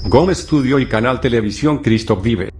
GOM Studio y Canal Televisión Cristo Vive.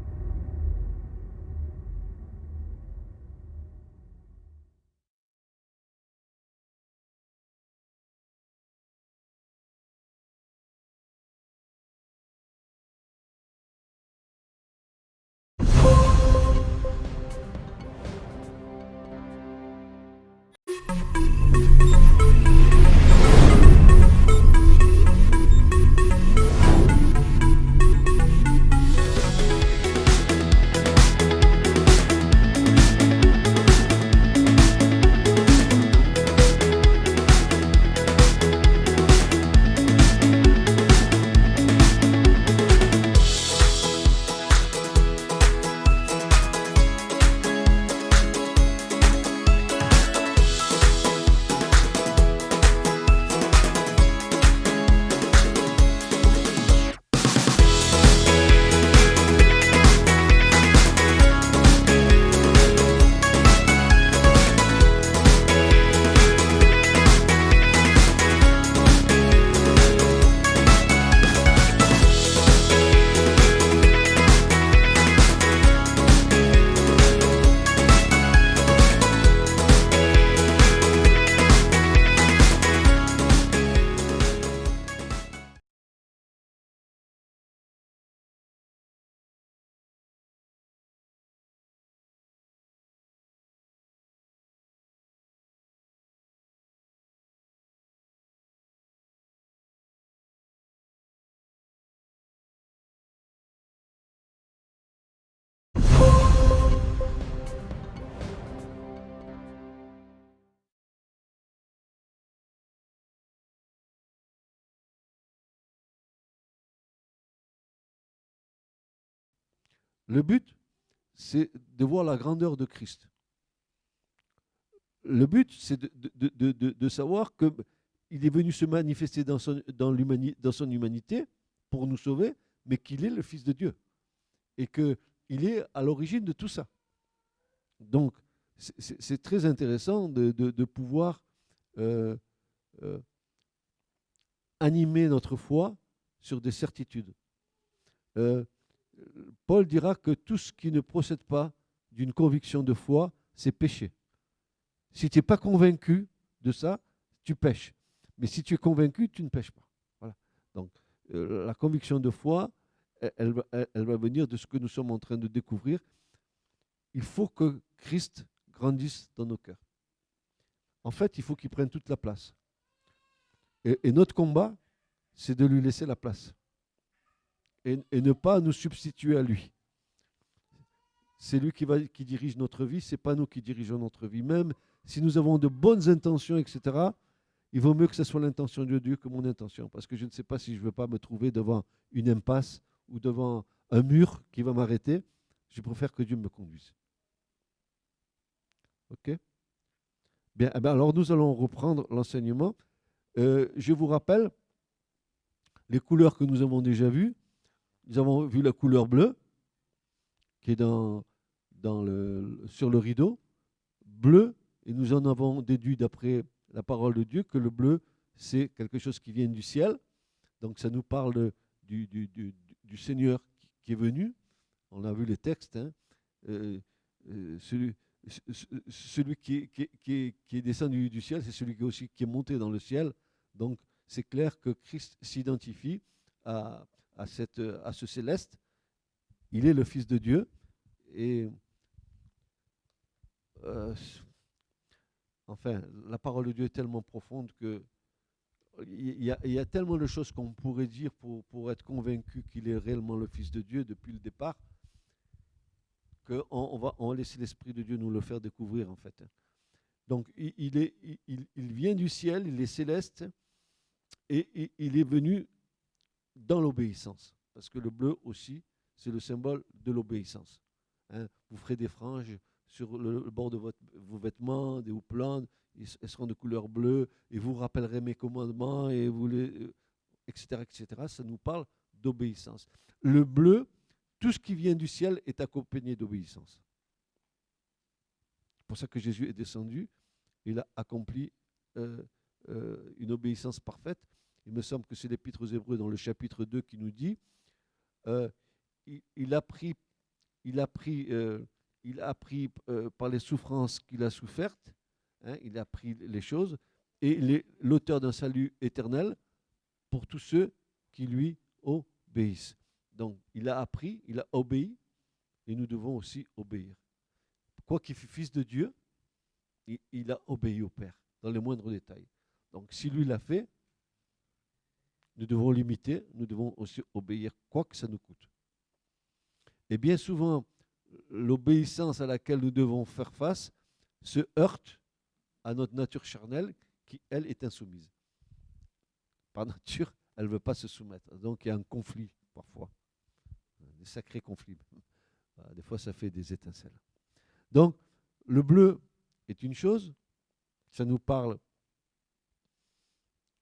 Le but, c'est de voir la grandeur de Christ. Le but, c'est de savoir qu'il est venu se manifester dans son humanité pour nous sauver, mais qu'il est le Fils de Dieu. Et qu'il est à l'origine de tout ça. Donc, c'est très intéressant de pouvoir euh, animer notre foi sur des certitudes. Paul dira que tout ce qui ne procède pas d'une conviction de foi, c'est péché. Si tu n'es pas convaincu de ça, tu pêches. Mais si tu es convaincu, tu ne pêches pas. Voilà. Donc, la conviction de foi, elle va venir de ce que nous sommes en train de découvrir. Il faut que Christ grandisse dans nos cœurs. En fait, il faut qu'il prenne toute la place. Et notre combat, c'est de lui laisser la place. Et ne pas nous substituer à lui. C'est lui qui dirige notre vie, ce n'est pas nous qui dirigeons notre vie. Même si nous avons de bonnes intentions, etc., il vaut mieux que ce soit l'intention de Dieu que mon intention. Parce que je ne sais pas si je ne veux pas me trouver devant une impasse ou devant un mur qui va m'arrêter. Je préfère que Dieu me conduise. OK? Bien, alors nous allons reprendre l'enseignement. Je vous rappelle les couleurs que nous avons déjà vues. Nous avons vu la couleur bleue, qui est sur le rideau, bleu, et nous en avons déduit d'après la parole de Dieu que le bleu, c'est quelque chose qui vient du ciel. Donc ça nous parle du Seigneur qui est venu. On a vu les textes. Hein. Celui qui est descendu du ciel, c'est celui qui est monté dans le ciel. Donc c'est clair que Christ s'identifie à ce céleste. Il est le Fils de Dieu. Et enfin, la parole de Dieu est tellement profonde que il y a tellement de choses qu'on pourrait dire pour être convaincu qu'il est réellement le Fils de Dieu depuis le départ, qu'on va laisser l'Esprit de Dieu nous le faire découvrir en fait. Donc il vient du ciel, il est céleste, et il est venu dans l'obéissance. Parce que le bleu aussi, c'est le symbole de l'obéissance. Hein, vous ferez des franges sur le bord de vos vêtements, des houppelons, elles seront de couleur bleue, et vous rappellerez mes commandements, et etc., etc. Ça nous parle d'obéissance. Le bleu, tout ce qui vient du ciel est accompagné d'obéissance. C'est pour ça que Jésus est descendu, il a accompli une obéissance parfaite. Il me semble que c'est l'Épître aux Hébreux dans le chapitre 2 qui nous dit euh, il a appris, il a appris par les souffrances qu'il a souffertes, hein, il a appris les choses, et il est l'auteur d'un salut éternel pour tous ceux qui lui obéissent. Donc, il a appris, il a obéi, et nous devons aussi obéir. Quoi qu'il fût fils de Dieu, il a obéi au Père, dans les moindres détails. Donc, si lui l'a fait, nous devons l'imiter, nous devons aussi obéir, quoi que ça nous coûte. Et bien souvent, l'obéissance à laquelle nous devons faire face se heurte à notre nature charnelle qui, elle, est insoumise. Par nature, elle ne veut pas se soumettre. Donc, il y a un conflit, parfois. Des sacrés conflits. Des fois, ça fait des étincelles. Donc, le bleu est une chose. Ça nous parle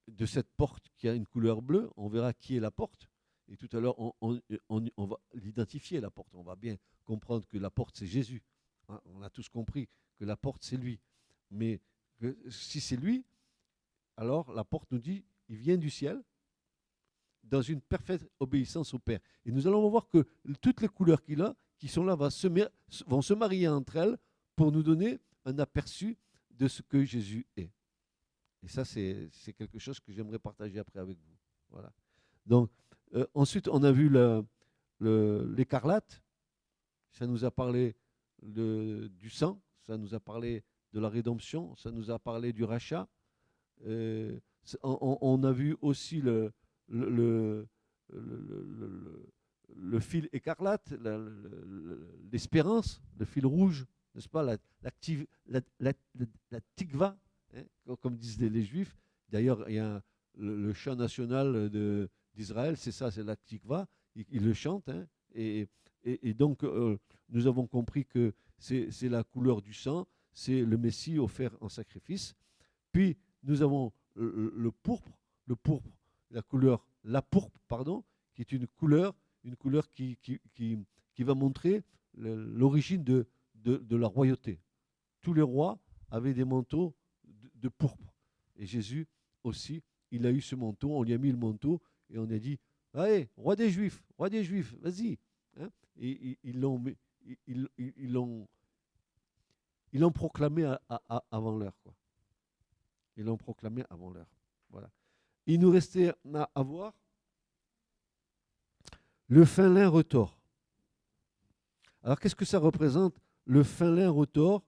de cette porte qui a une couleur bleue. On verra qui est la porte. Et tout à l'heure, on va l'identifier, la porte. On va bien comprendre que la porte, c'est Jésus. Hein, on a tous compris que la porte, c'est lui. Mais si c'est lui, alors la porte nous dit, il vient du ciel dans une parfaite obéissance au Père. Et nous allons voir que toutes les couleurs qu'il a, qui sont là, vont se marier entre elles pour nous donner un aperçu de ce que Jésus est. Et ça, c'est quelque chose que j'aimerais partager après avec vous. Voilà. Donc, ensuite, on a vu l'écarlate. Ça nous a parlé du sang, ça nous a parlé de la rédemption, ça nous a parlé du rachat. On a vu aussi le fil écarlate, l'espérance, le fil rouge, n'est-ce pas, la tikva, hein, comme disent les Juifs. D'ailleurs, il y a le chant national d'Israël, c'est ça, c'est la tikva. Ils le chantent, hein, et donc nous avons compris que c'est la couleur du sang, c'est le Messie offert en sacrifice. Puis nous avons le pourpre, la pourpre, pardon, qui est une couleur qui va montrer l'origine de la royauté. Tous les rois avaient des manteaux de pourpre. Et Jésus aussi, il a eu ce manteau, on lui a mis le manteau et on a dit, allez, roi des Juifs, vas-y. Hein, et ils l'ont proclamé avant l'heure, quoi. Ils l'ont proclamé avant l'heure. Voilà. Il nous restait à voir le fin lin retors. Alors, qu'est-ce que ça représente, le fin lin retors?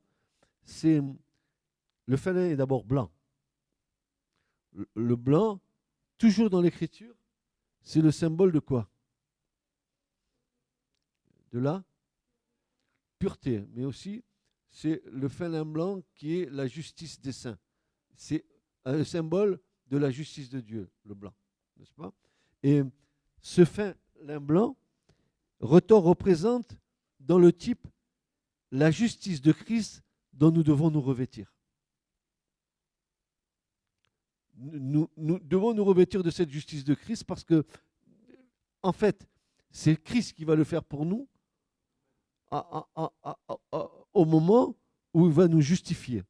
Le fin lin est d'abord blanc. Le blanc, toujours dans l'écriture, c'est le symbole de quoi? De la pureté, mais aussi c'est le fin lin blanc qui est la justice des saints. C'est un symbole de la justice de Dieu, le blanc, n'est-ce pas? Et ce fin lin blanc, retors représente dans le type la justice de Christ dont nous devons nous revêtir. Nous devons nous revêtir de cette justice de Christ parce que, en fait, c'est Christ qui va le faire pour nous au moment où il va nous justifier.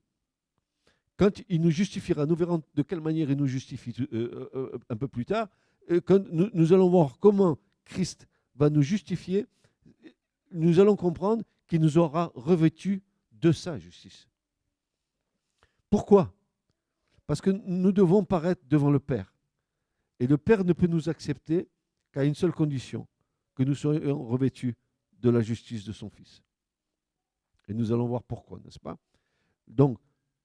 Quand il nous justifiera, nous verrons de quelle manière il nous justifie un peu plus tard. Quand nous allons voir comment Christ va nous justifier, nous allons comprendre qu'il nous aura revêtus de sa justice. Pourquoi? Parce que nous devons paraître devant le Père. Et le Père ne peut nous accepter qu'à une seule condition, que nous soyons revêtus de la justice de son Fils. Et nous allons voir pourquoi, n'est-ce pas? Donc,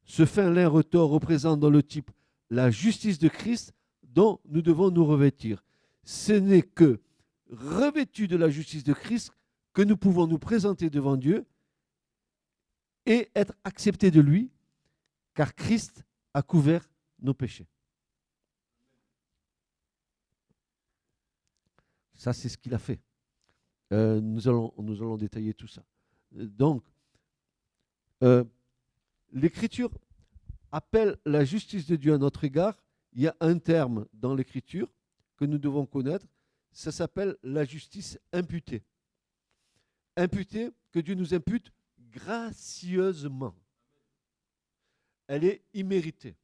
ce fin lin retors représente dans le type la justice de Christ dont nous devons nous revêtir. Ce n'est que revêtus de la justice de Christ que nous pouvons nous présenter devant Dieu et être acceptés de lui, car Christ a couvert nos péchés. Ça, c'est ce qu'il a fait. Nous allons détailler tout ça. Donc, l'Écriture appelle la justice de Dieu à notre égard. Il y a un terme dans l'Écriture que nous devons connaître. Ça s'appelle la justice imputée. Imputée, que Dieu nous impute gracieusement. Elle est imméritée.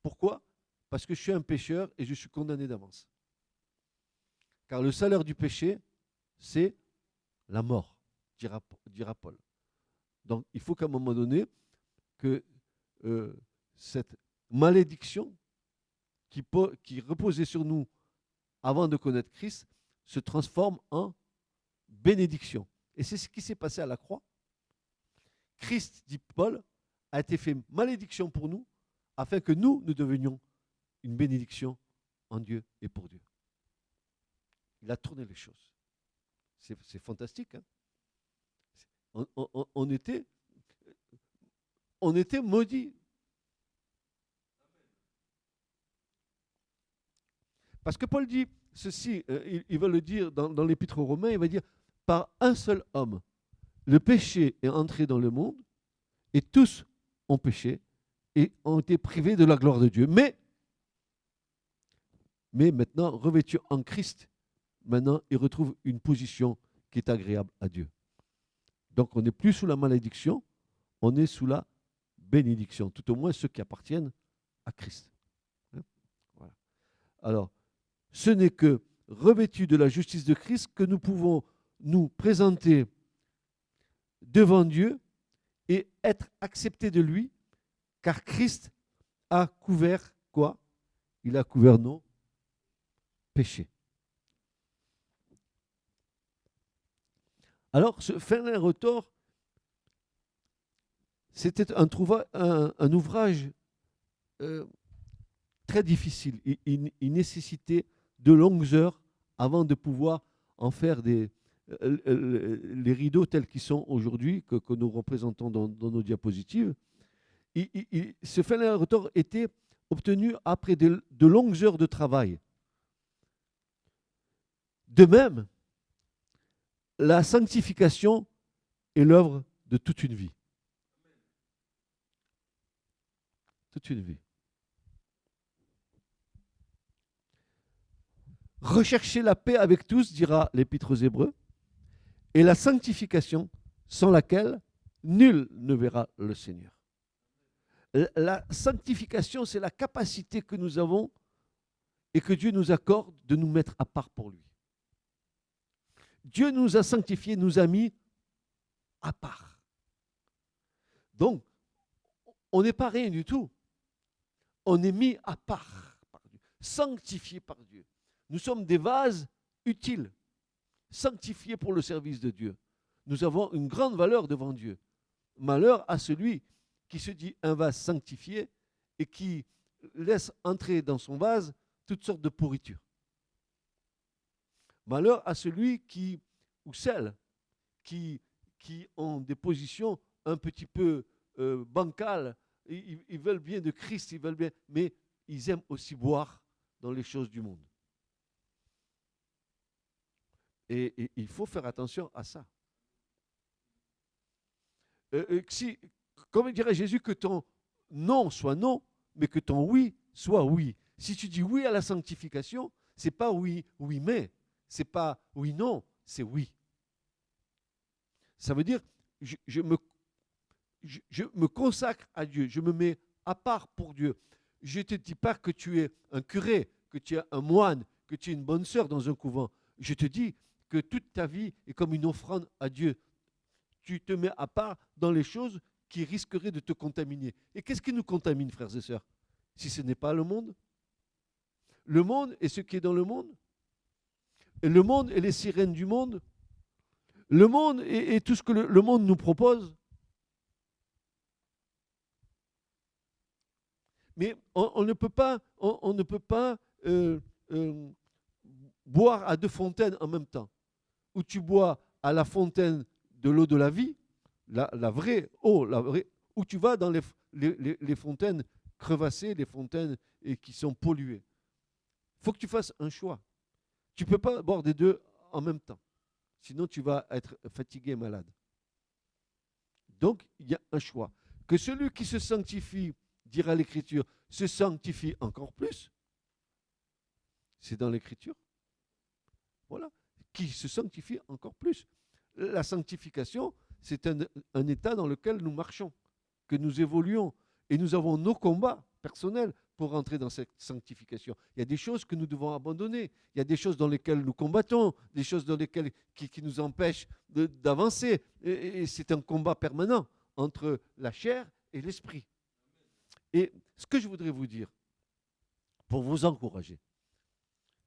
Pourquoi? Parce que je suis un pécheur et je suis condamné d'avance. Car le salaire du péché, c'est la mort, dira Paul. Donc il faut qu'à un moment donné, que cette malédiction qui reposait sur nous avant de connaître Christ se transforme en bénédiction. Et c'est ce qui s'est passé à la croix. Christ, dit Paul, a été fait malédiction pour nous, afin que nous devenions une bénédiction en Dieu et pour Dieu. Il a tourné les choses. C'est fantastique. Hein? On était maudits. Parce que Paul dit ceci, il va le dire dans l'Épître aux Romains, il va dire, par un seul homme, le péché est entré dans le monde, et tous ont péché, et ont été privés de la gloire de Dieu. Mais maintenant, revêtus en Christ, maintenant, ils retrouvent une position qui est agréable à Dieu. Donc, on n'est plus sous la malédiction, on est sous la bénédiction, tout au moins ceux qui appartiennent à Christ. Hein? Voilà. Alors, ce n'est que revêtus de la justice de Christ que nous pouvons nous présenter devant Dieu et être acceptés de lui, car Christ a couvert quoi? Il a couvert nos péchés. Alors, ce Fernand Rhetor, c'était un ouvrage très difficile. Il nécessitait de longues heures avant de pouvoir en faire les rideaux tels qu'ils sont aujourd'hui, que nous représentons dans nos diapositives. Ce Fernand Rhetor était obtenu après de longues heures de travail. De même, la sanctification est l'œuvre de toute une vie. Toute une vie. Recherchez la paix avec tous, dira l'Épître aux Hébreux, et la sanctification sans laquelle nul ne verra le Seigneur. La sanctification, c'est la capacité que nous avons et que Dieu nous accorde de nous mettre à part pour lui. Dieu nous a sanctifiés, nous a mis à part. Donc, on n'est pas rien du tout. On est mis à part par Dieu, sanctifié par Dieu. Nous sommes des vases utiles, sanctifiés pour le service de Dieu. Nous avons une grande valeur devant Dieu. Malheur à celui qui se dit un vase sanctifié et qui laisse entrer dans son vase toutes sortes de pourritures. Malheur à celui ou celles qui ont des positions un petit peu bancales. Ils veulent bien de Christ, ils veulent bien, mais ils aiment aussi boire dans les choses du monde. Et il faut faire attention à ça. Comme dirait Jésus, que ton non soit non, mais que ton oui soit oui. Si tu dis oui à la sanctification, c'est pas oui, oui, mais. C'est pas oui, non, c'est oui. Ça veut dire, je me consacre à Dieu, je me mets à part pour Dieu. Je ne te dis pas que tu es un curé, que tu es un moine, que tu es une bonne sœur dans un couvent. Je te dis que toute ta vie est comme une offrande à Dieu. Tu te mets à part dans les choses qui risqueraient de te contaminer. Et qu'est-ce qui nous contamine, frères et sœurs, si ce n'est pas le monde? Le monde et ce qui est dans le monde? Et le monde et les sirènes du monde? Le monde et tout ce que le monde nous propose? Mais on ne peut pas boire à deux fontaines en même temps. Où tu bois à la fontaine de l'eau de la vie, la vraie eau, où tu vas dans les fontaines crevassées, les fontaines qui sont polluées. Il faut que tu fasses un choix. Tu ne peux pas boire des deux en même temps. Sinon, tu vas être fatigué et malade. Donc, il y a un choix. Que celui qui se sanctifie, dira l'Écriture, se sanctifie encore plus. C'est dans l'Écriture. Voilà. Qui se sanctifie encore plus. La sanctification, c'est un état dans lequel nous marchons, que nous évoluons. Et nous avons nos combats personnels pour entrer dans cette sanctification. Il y a des choses que nous devons abandonner. Il y a des choses dans lesquelles nous combattons, des choses dans lesquelles qui nous empêchent d'avancer. Et c'est un combat permanent entre la chair et l'esprit. Et ce que je voudrais vous dire, pour vous encourager,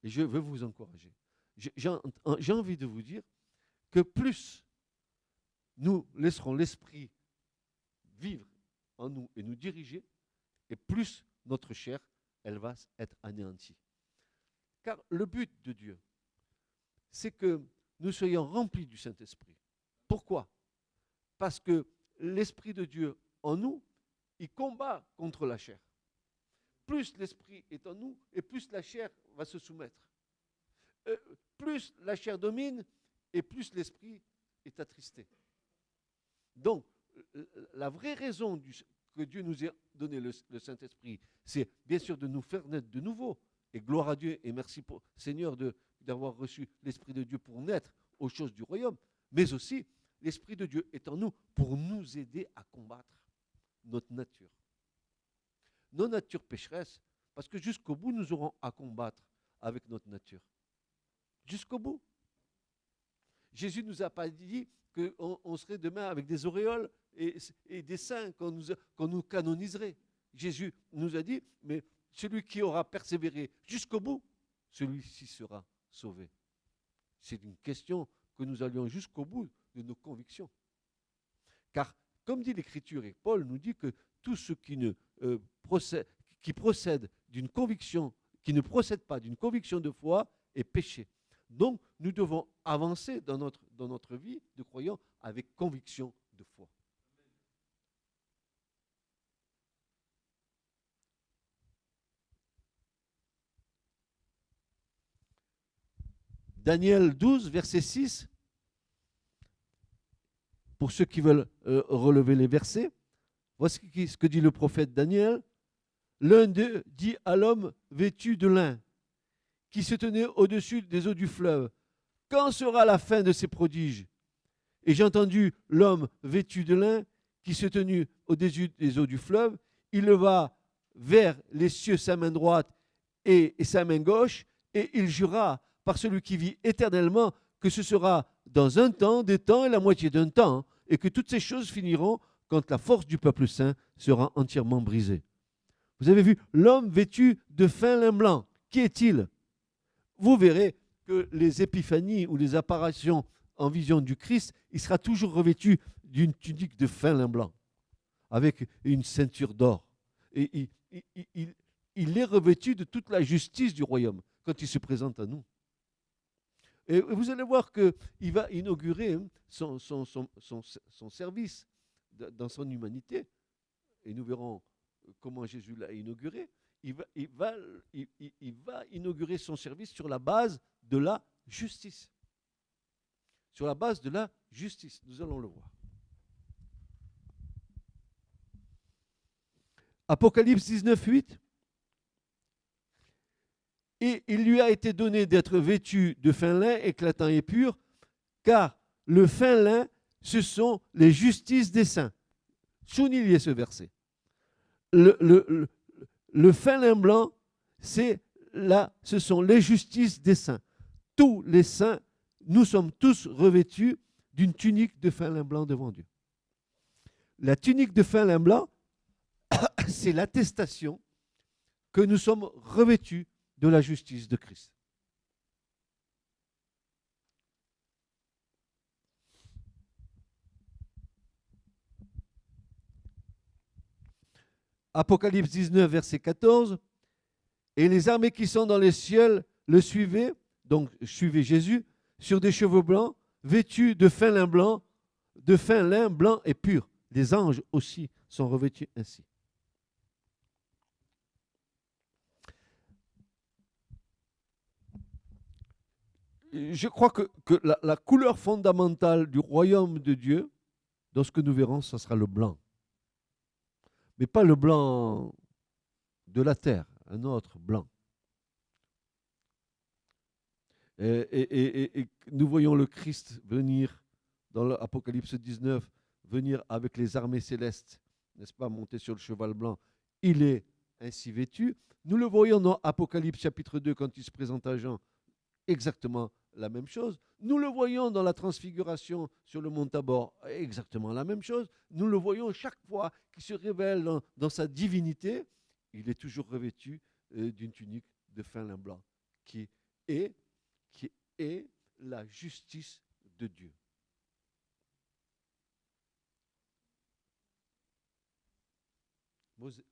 et je veux vous encourager, j'ai envie de vous dire que plus nous laisserons l'esprit vivre en nous et nous diriger, et plus notre chair, elle va être anéantie. Car le but de Dieu, c'est que nous soyons remplis du Saint-Esprit. Pourquoi? Parce que l'Esprit de Dieu en nous, il combat contre la chair. Plus l'Esprit est en nous, et plus la chair va se soumettre. Plus la chair domine, et plus l'Esprit est attristé. Donc, la vraie raison que Dieu nous ait donné le Saint-Esprit, c'est bien sûr de nous faire naître de nouveau. Et gloire à Dieu et merci pour Seigneur d'avoir reçu l'Esprit de Dieu pour naître aux choses du royaume. Mais aussi, l'Esprit de Dieu est en nous pour nous aider à combattre notre nature. Nos natures pécheresses, parce que jusqu'au bout, nous aurons à combattre avec notre nature. Jusqu'au bout. Jésus ne nous a pas dit qu'on serait demain avec des auréoles et des saints qu'on nous canoniserait. Jésus nous a dit, mais celui qui aura persévéré jusqu'au bout, celui-ci sera sauvé. C'est une question que nous allions jusqu'au bout de nos convictions. Car, comme dit l'Écriture, et Paul nous dit que tout ce qui procède d'une conviction, qui ne procède pas d'une conviction de foi, est péché. Donc, nous devons avancer dans notre vie de croyants avec conviction de foi. Daniel 12, verset 6. Pour ceux qui veulent relever les versets, voici ce que dit le prophète Daniel. L'un d'eux dit à l'homme vêtu de lin, qui se tenait au-dessus des eaux du fleuve, quand sera la fin de ces prodiges? Et j'ai entendu l'homme vêtu de lin, qui se tenait au-dessus des eaux du fleuve, il leva vers les cieux sa main droite et sa main gauche, et il jura par celui qui vit éternellement que ce sera dans un temps, des temps et la moitié d'un temps, et que toutes ces choses finiront quand la force du peuple saint sera entièrement brisée. Vous avez vu l'homme vêtu de fin lin blanc. Qui est-il? Vous verrez que les épiphanies ou les apparitions en vision du Christ, il sera toujours revêtu d'une tunique de fin lin blanc, avec une ceinture d'or. Et il est revêtu de toute la justice du royaume quand il se présente à nous. Et vous allez voir qu'il va inaugurer son service dans son humanité. Et nous verrons comment Jésus l'a inauguré. Il va inaugurer son service sur la base de la justice. Sur la base de la justice. Nous allons le voir. Apocalypse 19, 8. Et il lui a été donné d'être vêtu de fin lin éclatant et pur, car le fin lin, ce sont les justices des saints. Soulignez ce verset. Le fin lin blanc, ce sont les justices des saints. Tous les saints, nous sommes tous revêtus d'une tunique de fin lin blanc devant Dieu. La tunique de fin lin blanc, c'est l'attestation que nous sommes revêtus de la justice de Christ. Apocalypse 19, verset 14. Et les armées qui sont dans les cieux le suivaient, donc suivaient Jésus, sur des chevaux blancs, vêtus de fin lin blanc et pur. Les anges aussi sont revêtus ainsi. Je crois que la couleur fondamentale du royaume de Dieu, dans ce que nous verrons, ce sera le blanc. Mais pas le blanc de la terre, un autre blanc. Et nous voyons le Christ venir, dans l'Apocalypse 19, venir avec les armées célestes, n'est-ce pas, monter sur le cheval blanc. Il est ainsi vêtus. Nous le voyons dans Apocalypse chapitre 2 quand il se présente à Jean, exactement la même chose. Nous le voyons dans la transfiguration sur le mont Tabor, exactement la même chose. Nous le voyons chaque fois qu'il se révèle dans sa divinité, il est toujours revêtu d'une tunique de fin lin blanc, qui est la justice de Dieu. Moïse?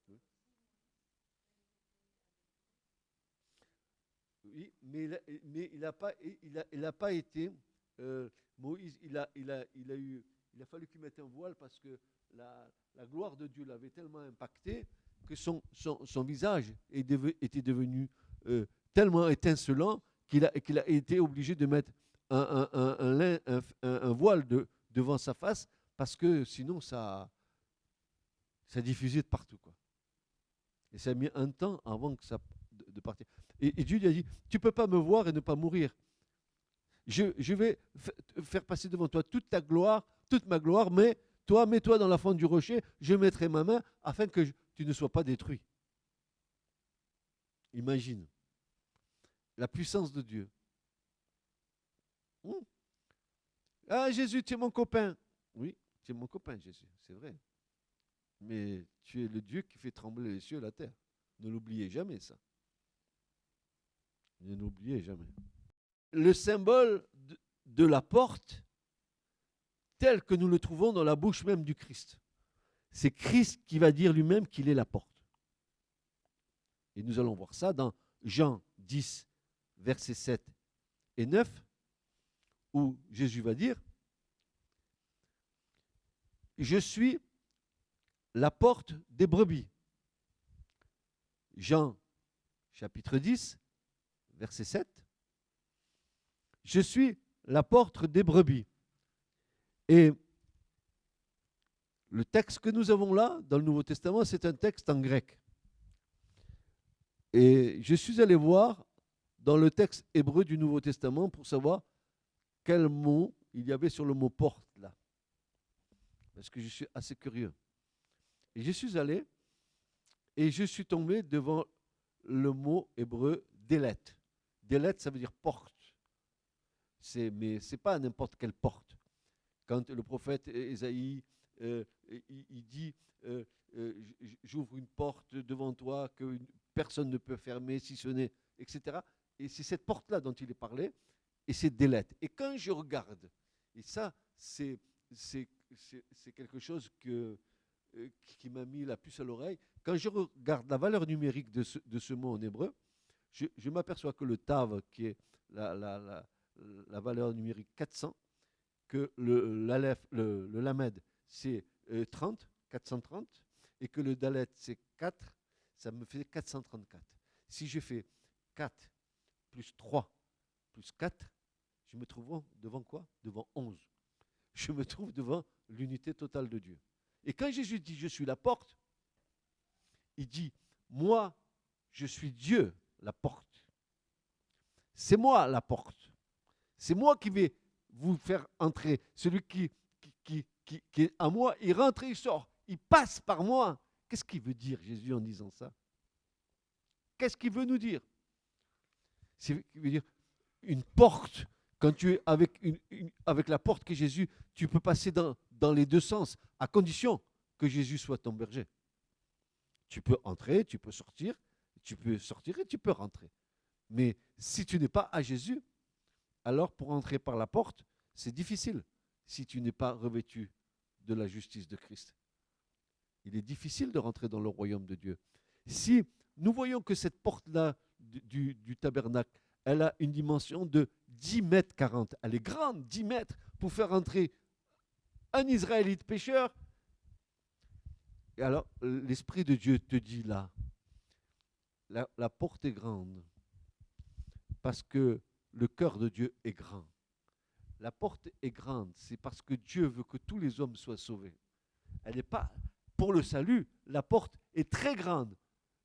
Oui. Oui, mais il n'a pas été. Moïse, il a fallu qu'il mette un voile parce que la gloire de Dieu l'avait tellement impacté que son visage était devenu tellement étincelant qu'il a été obligé de mettre un voile devant sa face parce que sinon ça diffusait de partout, quoi. Et ça a mis un temps avant que ça de partir. Et Dieu lui a dit, tu ne peux pas me voir et ne pas mourir. Je vais faire passer devant toi toute ta gloire, toute ma gloire, mais toi, mets-toi dans la fente du rocher, je mettrai ma main afin que tu ne sois pas détruit. Imagine la puissance de Dieu. Ah, Jésus, tu es mon copain. Oui, tu es mon copain, Jésus, c'est vrai. Mais tu es le Dieu qui fait trembler les cieux et la terre. Ne l'oubliez jamais, ça. Ne l'oubliez jamais. Le symbole de la porte, tel que nous le trouvons dans la bouche même du Christ. C'est Christ qui va dire lui-même qu'il est la porte. Et nous allons voir ça dans Jean 10, versets 7 et 9, où Jésus va dire, je suis la porte des brebis. Jean chapitre 10, verset 7. Je suis la porte des brebis. Et le texte que nous avons là, dans le Nouveau Testament, c'est un texte en grec. Et je suis allé voir dans le texte hébreu du Nouveau Testament pour savoir quel mot il y avait sur le mot porte là. Parce que je suis assez curieux. Et je suis allé et je suis tombé devant le mot hébreu délet. Délet, ça veut dire porte. Mais ce n'est pas n'importe quelle porte. Quand le prophète Ésaïe, il dit j'ouvre une porte devant toi que personne ne peut fermer si ce n'est, etc. Et c'est cette porte-là dont il est parlé, et c'est délet. Et quand je regarde, et ça, c'est quelque chose qui m'a mis la puce à l'oreille, quand je regarde la valeur numérique de ce mot en hébreu, je m'aperçois que le tav, qui est la valeur numérique 400, que le lamed, c'est 430, et que le dalet, c'est 4, ça me fait 434. Si je fais 4 plus 3 plus 4, je me trouve devant quoi? Devant 11. Je me trouve devant l'unité totale de Dieu. Et quand Jésus dit « je suis la porte », il dit « moi, je suis Dieu, la porte. C'est moi la porte. C'est moi qui vais vous faire entrer. Celui qui est à moi, il rentre et il sort. Il passe par moi. » Qu'est-ce qu'il veut dire, Jésus, en disant ça? Qu'est-ce qu'il veut nous dire? Il veut dire une porte. Quand tu es avec la porte qui est Jésus, tu peux passer dans les deux sens, à condition que Jésus soit ton berger. Tu peux entrer, tu peux sortir et tu peux rentrer. Mais si tu n'es pas à Jésus, alors pour entrer par la porte, c'est difficile si tu n'es pas revêtu de la justice de Christ. Il est difficile de rentrer dans le royaume de Dieu. Si nous voyons que cette porte-là du tabernacle, elle a une dimension de 10 mètres 40. Elle est grande, 10 mètres, pour faire entrer un Israélite pécheur. Et alors, l'Esprit de Dieu te dit là, la porte est grande, parce que le cœur de Dieu est grand. La porte est grande, c'est parce que Dieu veut que tous les hommes soient sauvés. Elle n'est pas pour le salut, la porte est très grande.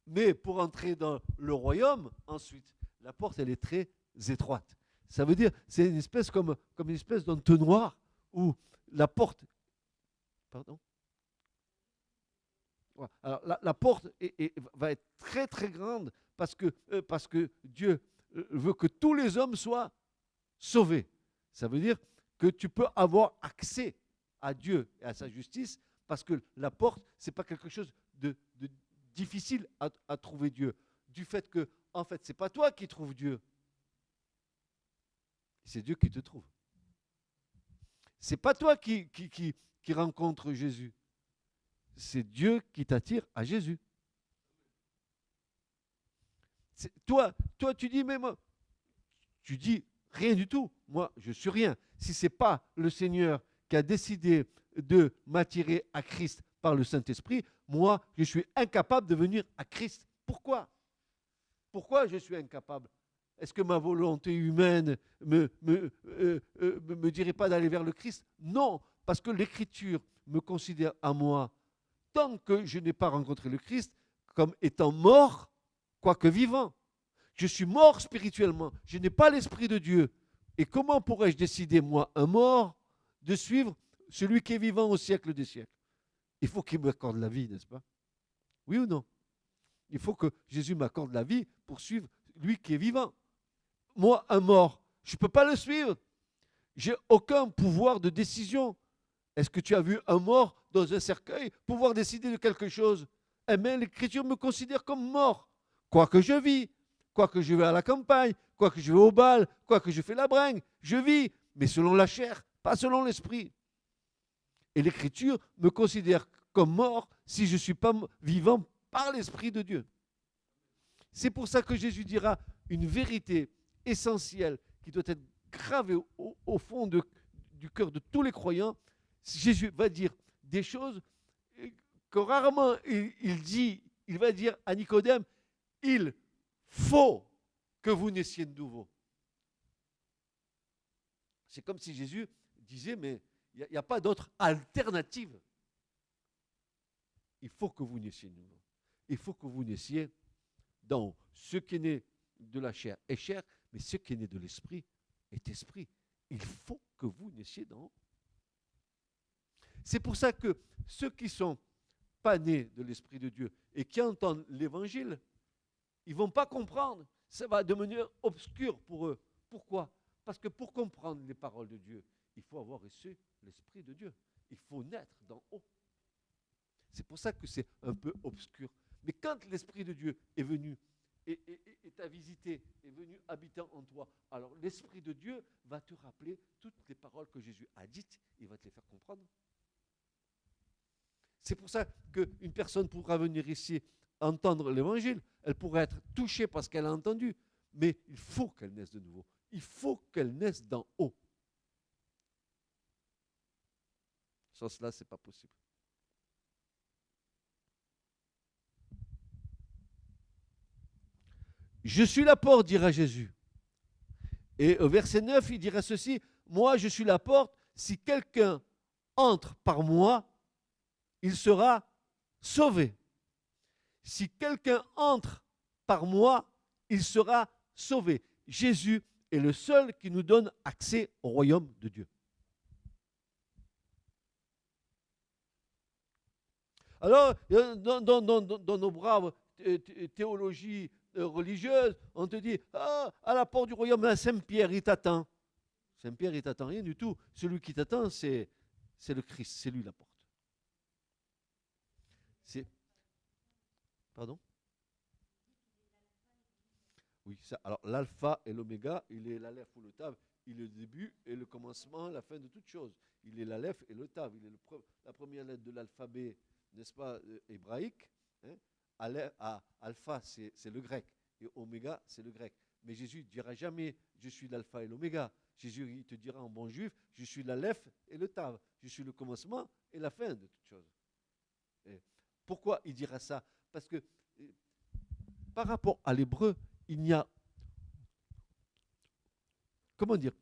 Mais pour entrer dans le royaume, ensuite, la porte, elle est très étroite. Ça veut dire, c'est une espèce comme une espèce d'entonnoir où la porte... Pardon? Voilà. Alors, la porte va être très très grande parce que Dieu veut que tous les hommes soient sauvés. Ça veut dire que tu peux avoir accès à Dieu et à sa justice parce que la porte, ce n'est pas quelque chose de difficile à trouver Dieu. Du fait que, en fait, ce n'est pas toi qui trouves Dieu, c'est Dieu qui te trouve. Ce n'est pas toi qui rencontre Jésus, c'est Dieu qui t'attire à Jésus. Toi, tu dis, mais moi, tu dis rien du tout. Moi, je suis rien. Si ce n'est pas le Seigneur qui a décidé de m'attirer à Christ par le Saint-Esprit, moi, je suis incapable de venir à Christ. Pourquoi? Pourquoi je suis incapable? Est-ce que ma volonté humaine me dirait pas d'aller vers le Christ? Non, parce que l'Écriture me considère à moi, tant que je n'ai pas rencontré le Christ, comme étant mort, quoique vivant. Je suis mort spirituellement. Je n'ai pas l'Esprit de Dieu. Et comment pourrais-je décider, moi, un mort, de suivre celui qui est vivant au siècle des siècles? Il faut qu'il m'accorde la vie, n'est-ce pas? Oui ou non? Il faut que Jésus m'accorde la vie pour suivre lui qui est vivant. Moi, un mort, je ne peux pas le suivre. J'ai aucun pouvoir de décision. Est-ce que tu as vu un mort dans un cercueil pouvoir décider de quelque chose? Eh bien, l'Écriture me considère comme mort. Quoique je vis, quoique je vais à la campagne, quoique je vais au bal, quoique je fais la bringue, je vis, mais selon la chair, pas selon l'esprit. Et l'Écriture me considère comme mort si je ne suis pas vivant par l'Esprit de Dieu. C'est pour ça que Jésus dira une vérité essentielle qui doit être gravée au fond du cœur de tous les croyants. Jésus va dire des choses que rarement il dit. Il va dire à Nicodème, il faut que vous naissiez de nouveau. C'est comme si Jésus disait, mais il n'y a pas d'autre alternative. Il faut que vous naissiez de nouveau. Il faut que vous naissiez dans ce qui est né de la chair est chair, mais ce qui est né de l'esprit est esprit. Il faut que vous naissiez d'en haut. C'est pour ça que ceux qui ne sont pas nés de l'Esprit de Dieu et qui entendent l'Évangile, ils ne vont pas comprendre. Ça va devenir obscur pour eux. Pourquoi? Parce que pour comprendre les paroles de Dieu, il faut avoir reçu l'Esprit de Dieu. Il faut naître d'en haut. C'est pour ça que c'est un peu obscur. Mais quand l'Esprit de Dieu est venu et t'a visité, est venu habiter en toi, alors l'Esprit de Dieu va te rappeler toutes les paroles que Jésus a dites, il va te les faire comprendre. C'est pour ça qu'une personne pourra venir ici entendre l'Évangile, elle pourrait être touchée par ce qu'elle a entendu, mais il faut qu'elle naisse de nouveau. Il faut qu'elle naisse d'en haut. Sans cela, ce n'est pas possible. Je suis la porte, dira Jésus. Et au verset 9, il dira ceci, moi je suis la porte, si quelqu'un entre par moi, il sera sauvé. Si quelqu'un entre par moi, il sera sauvé. Jésus est le seul qui nous donne accès au royaume de Dieu. Alors, dans nos braves théologies religieuses, on te dit, à la porte du royaume, Saint-Pierre, il t'attend. Saint-Pierre, il t'attend rien du tout. Celui qui t'attend, c'est le Christ, c'est lui la porte. Pardon? Oui, ça. Alors l'alpha et l'oméga, il est l'aleph ou le tav, il est le début et le commencement, la fin de toute chose. Il est l'aleph et le tav, il est la première lettre de l'alphabet, n'est-ce pas, hébraïque. Hein? Alpha, c'est le grec, et oméga, c'est le grec. Mais Jésus ne dira jamais, je suis l'alpha et l'oméga. Jésus, il te dira en bon juif, je suis l'aleph et le tav. Je suis le commencement et la fin de toute chose. Et pourquoi il dira ça? Parce que par rapport à l'hébreu, il n'y a, comment dire,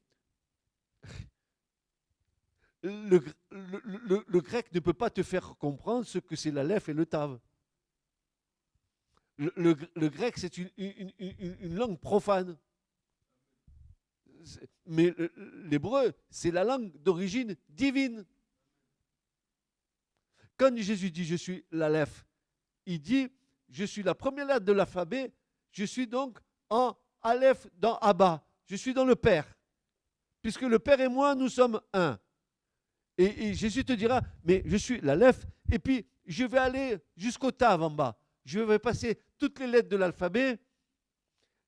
le grec ne peut pas te faire comprendre ce que c'est l'aleph et le tav. Le grec, c'est une langue profane. Mais l'hébreu, c'est la langue d'origine divine. Quand Jésus dit « je suis l'aleph il dit, je suis la première lettre de l'alphabet, je suis donc en Aleph dans Abba, je suis dans le Père. Puisque le Père et moi, nous sommes un. Et Jésus te dira, mais je suis l'Aleph, et puis je vais aller jusqu'au Tav en bas. Je vais passer toutes les lettres de l'alphabet,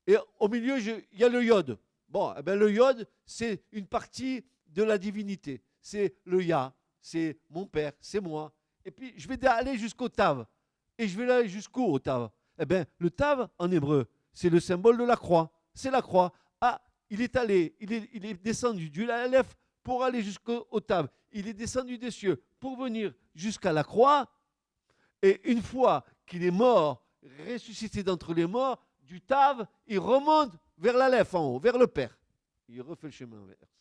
et au milieu, il y a le Yod. Bon, eh bien, le Yod, c'est une partie de la divinité. C'est le Yah, c'est mon Père, c'est moi. Et puis, je vais aller jusqu'au Tav. Et je vais aller jusqu'au Tav. Eh bien, le Tav, en hébreu, c'est le symbole de la croix. C'est la croix. Ah, il est allé, il est descendu du Aleph pour aller jusqu'au Tav. Il est descendu des cieux pour venir jusqu'à la croix. Et une fois qu'il est mort, ressuscité d'entre les morts, du Tav, il remonte vers l'Aleph en haut, vers le Père. Il refait le chemin inverse.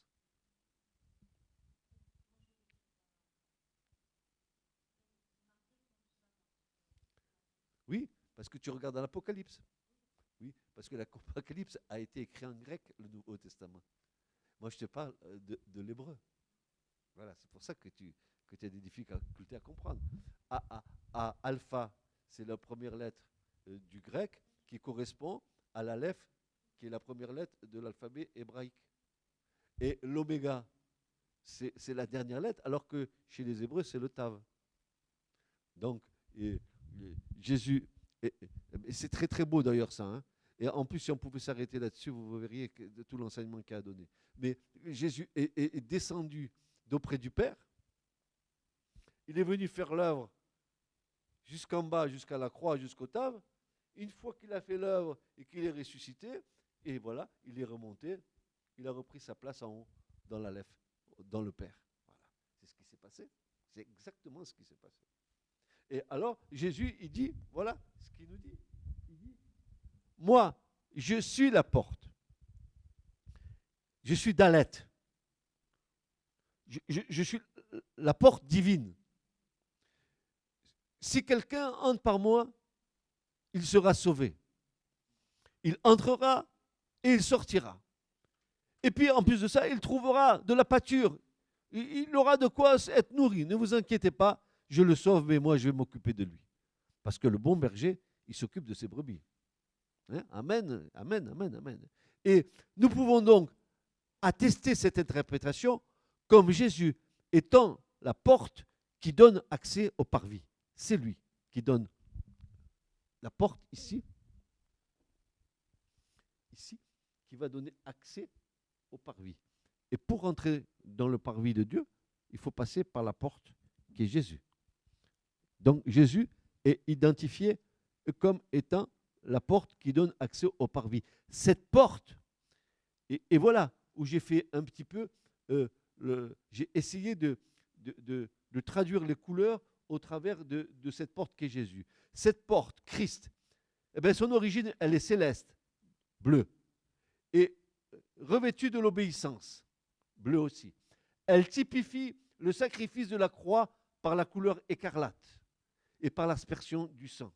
Oui, parce que tu regardes dans l'Apocalypse. Oui, parce que l'Apocalypse a été écrit en grec, le Nouveau Testament. Moi, je te parle de l'hébreu. Voilà, c'est pour ça que tu as des difficultés à comprendre. Alpha, c'est la première lettre du grec qui correspond à l'Aleph, qui est la première lettre de l'alphabet hébraïque. Et l'oméga, c'est la dernière lettre, alors que chez les Hébreux, c'est le Tav. Donc, Jésus, et c'est très très beau d'ailleurs ça, hein. Et en plus, si on pouvait s'arrêter là-dessus, vous verriez tout l'enseignement qu'il a donné. Mais Jésus est descendu d'auprès du Père. Il est venu faire l'œuvre jusqu'en bas, jusqu'à la croix, jusqu'au Tav. Une fois qu'il a fait l'œuvre et qu'il est ressuscité, et voilà, il est remonté, il a repris sa place en haut, dans l'Aleph, dans le Père. Voilà, c'est ce qui s'est passé. C'est exactement ce qui s'est passé. Et alors, Jésus, il dit, voilà ce qu'il nous dit. Il dit, moi, je suis la porte. Je suis Dalet. Je suis la porte divine. Si quelqu'un entre par moi, il sera sauvé. Il entrera et il sortira. Et puis, en plus de ça, il trouvera de la pâture. Il aura de quoi être nourri. Ne vous inquiétez pas, je le sauve, mais moi, je vais m'occuper de lui. Parce que le bon berger, il s'occupe de ses brebis. Hein? Amen, amen, amen, amen. Et nous pouvons donc attester cette interprétation comme Jésus étant la porte qui donne accès au parvis. C'est lui qui donne la porte ici, qui va donner accès au parvis. Et pour entrer dans le parvis de Dieu, il faut passer par la porte qui est Jésus. Donc Jésus est identifié comme étant la porte qui donne accès au parvis. Cette porte, et voilà où j'ai fait un petit peu, j'ai essayé de traduire les couleurs au travers de cette porte qu'est Jésus. Cette porte, Christ, eh bien, son origine, elle est céleste, bleue, et revêtue de l'obéissance, bleue aussi. Elle typifie le sacrifice de la croix par la couleur écarlate et par l'aspersion du sang.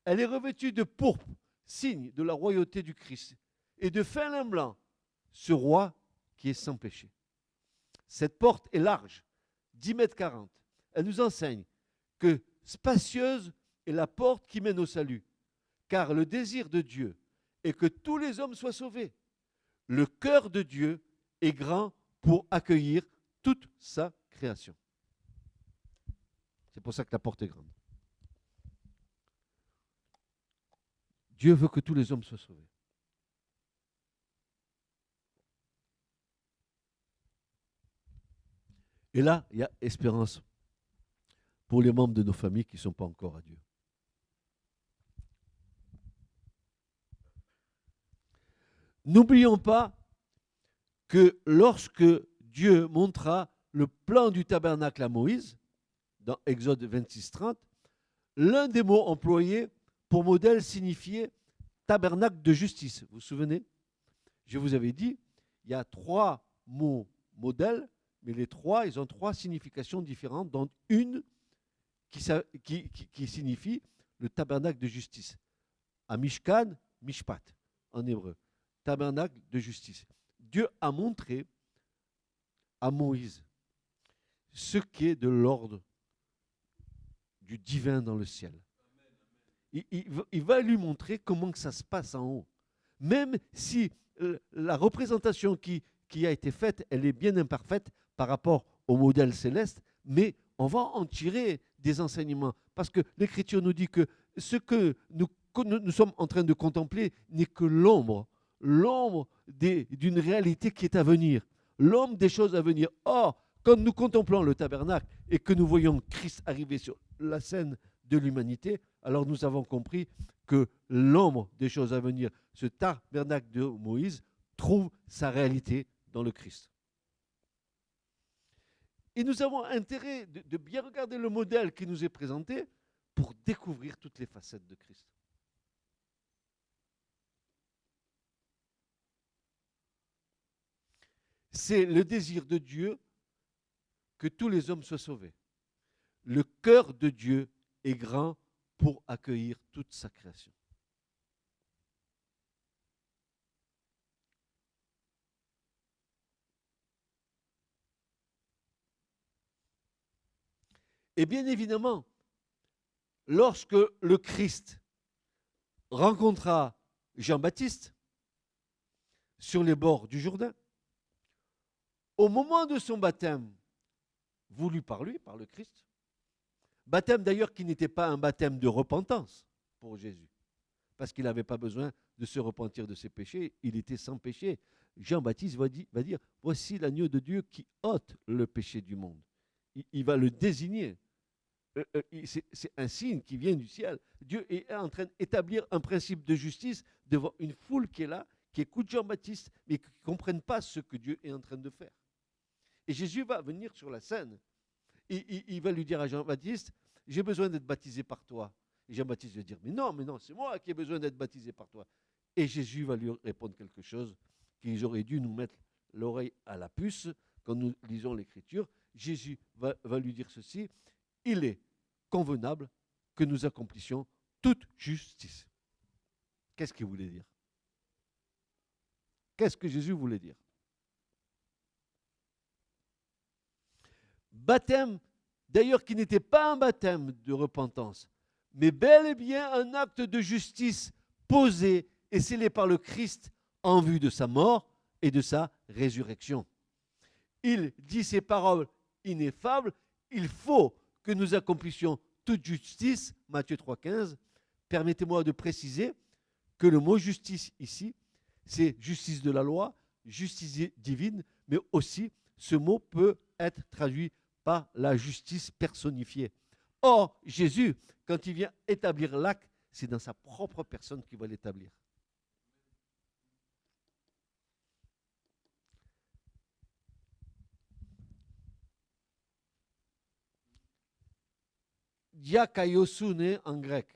Elle est revêtue de pourpre, signe de la royauté du Christ, et de fin lin blanc, ce roi qui est sans péché. Cette porte est large, 10 mètres 40. Elle nous enseigne que spacieuse est la porte qui mène au salut, car le désir de Dieu est que tous les hommes soient sauvés. Le cœur de Dieu est grand pour accueillir toute sa création. C'est pour ça que la porte est grande. Dieu veut que tous les hommes soient sauvés. Et là, il y a espérance pour les membres de nos familles qui ne sont pas encore à Dieu. N'oublions pas que lorsque Dieu montra le plan du tabernacle à Moïse, dans Exode 26-30, l'un des mots employés pour modèle signifiait tabernacle de justice. Vous vous souvenez? Je vous avais dit, il y a 3 mots modèles, mais les 3, ils ont 3 significations différentes, dont une qui signifie le tabernacle de justice. À Mishkan, Mishpat, en hébreu. Tabernacle de justice. Dieu a montré à Moïse ce qui est de l'ordre du divin dans le ciel. il va lui montrer comment que ça se passe en haut. Même si la représentation qui a été faite, elle est bien imparfaite par rapport au modèle céleste, mais on va en tirer des enseignements. Parce que l'Écriture nous dit que ce que nous sommes en train de contempler n'est que l'ombre d'une réalité qui est à venir, l'ombre des choses à venir. Or, quand nous contemplons le tabernacle et que nous voyons Christ arriver sur la scène de l'humanité, alors nous avons compris que l'ombre des choses à venir, ce tabernacle de Moïse, trouve sa réalité dans le Christ. Et nous avons intérêt de bien regarder le modèle qui nous est présenté pour découvrir toutes les facettes de Christ. C'est le désir de Dieu que tous les hommes soient sauvés. Le cœur de Dieu est grand pour accueillir toute sa création. Et bien évidemment, lorsque le Christ rencontra Jean-Baptiste sur les bords du Jourdain, au moment de son baptême, voulu par lui, par le Christ, baptême d'ailleurs qui n'était pas un baptême de repentance pour Jésus, parce qu'il n'avait pas besoin de se repentir de ses péchés, il était sans péché. Jean-Baptiste va dire, voici l'agneau de Dieu qui ôte le péché du monde. Il va le désigner. C'est un signe qui vient du ciel. Dieu est en train d'établir un principe de justice devant une foule qui est là, qui écoute Jean-Baptiste, mais qui ne comprennent pas ce que Dieu est en train de faire. Et Jésus va venir sur la scène. Et il va lui dire à Jean-Baptiste, j'ai besoin d'être baptisé par toi. Et Jean-Baptiste va dire, mais non, c'est moi qui ai besoin d'être baptisé par toi. Et Jésus va lui répondre quelque chose qu'ils auraient dû nous mettre l'oreille à la puce quand nous lisons l'Écriture. Jésus va lui dire ceci, il est convenable que nous accomplissions toute justice. Qu'est-ce qu'il voulait dire? Qu'est-ce que Jésus voulait dire? Baptême, d'ailleurs, qui n'était pas un baptême de repentance, mais bel et bien un acte de justice posé et scellé par le Christ en vue de sa mort et de sa résurrection. Il dit ces paroles ineffables, il faut que nous accomplissions toute justice, Matthieu 3,15. Permettez-moi de préciser que le mot justice ici, c'est justice de la loi, justice divine, mais aussi ce mot peut être traduit par la justice personnifiée. Or, Jésus, quand il vient établir l'acte, c'est dans sa propre personne qu'il va l'établir. Diakaiosune en grec,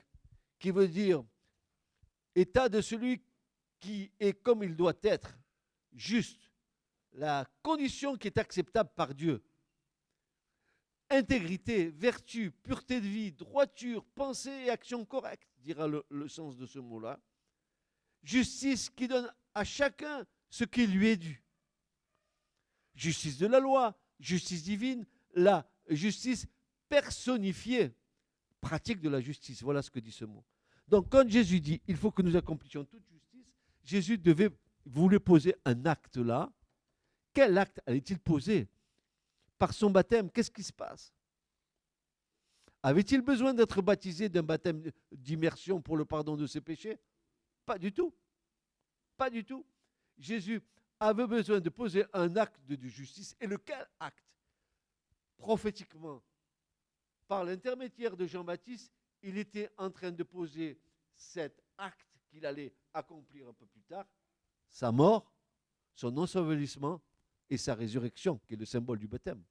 qui veut dire état de celui qui est comme il doit être, juste, la condition qui est acceptable par Dieu. Intégrité, vertu, pureté de vie, droiture, pensée et action correcte, dira le sens de ce mot-là. Justice qui donne à chacun ce qui lui est dû. Justice de la loi, justice divine, la justice personnifiée, pratique de la justice. Voilà ce que dit ce mot. Donc quand Jésus dit, il faut que nous accomplissions toute justice, Jésus voulait poser un acte là. Quel acte allait-il poser? Par son baptême, qu'est-ce qui se passe? Avait-il besoin d'être baptisé d'un baptême d'immersion pour le pardon de ses péchés? Pas du tout. Pas du tout. Jésus avait besoin de poser un acte de justice. Et lequel acte? Prophétiquement, par l'intermédiaire de Jean-Baptiste, il était en train de poser cet acte qu'il allait accomplir un peu plus tard, sa mort, son ensevelissement et sa résurrection, qui est le symbole du baptême.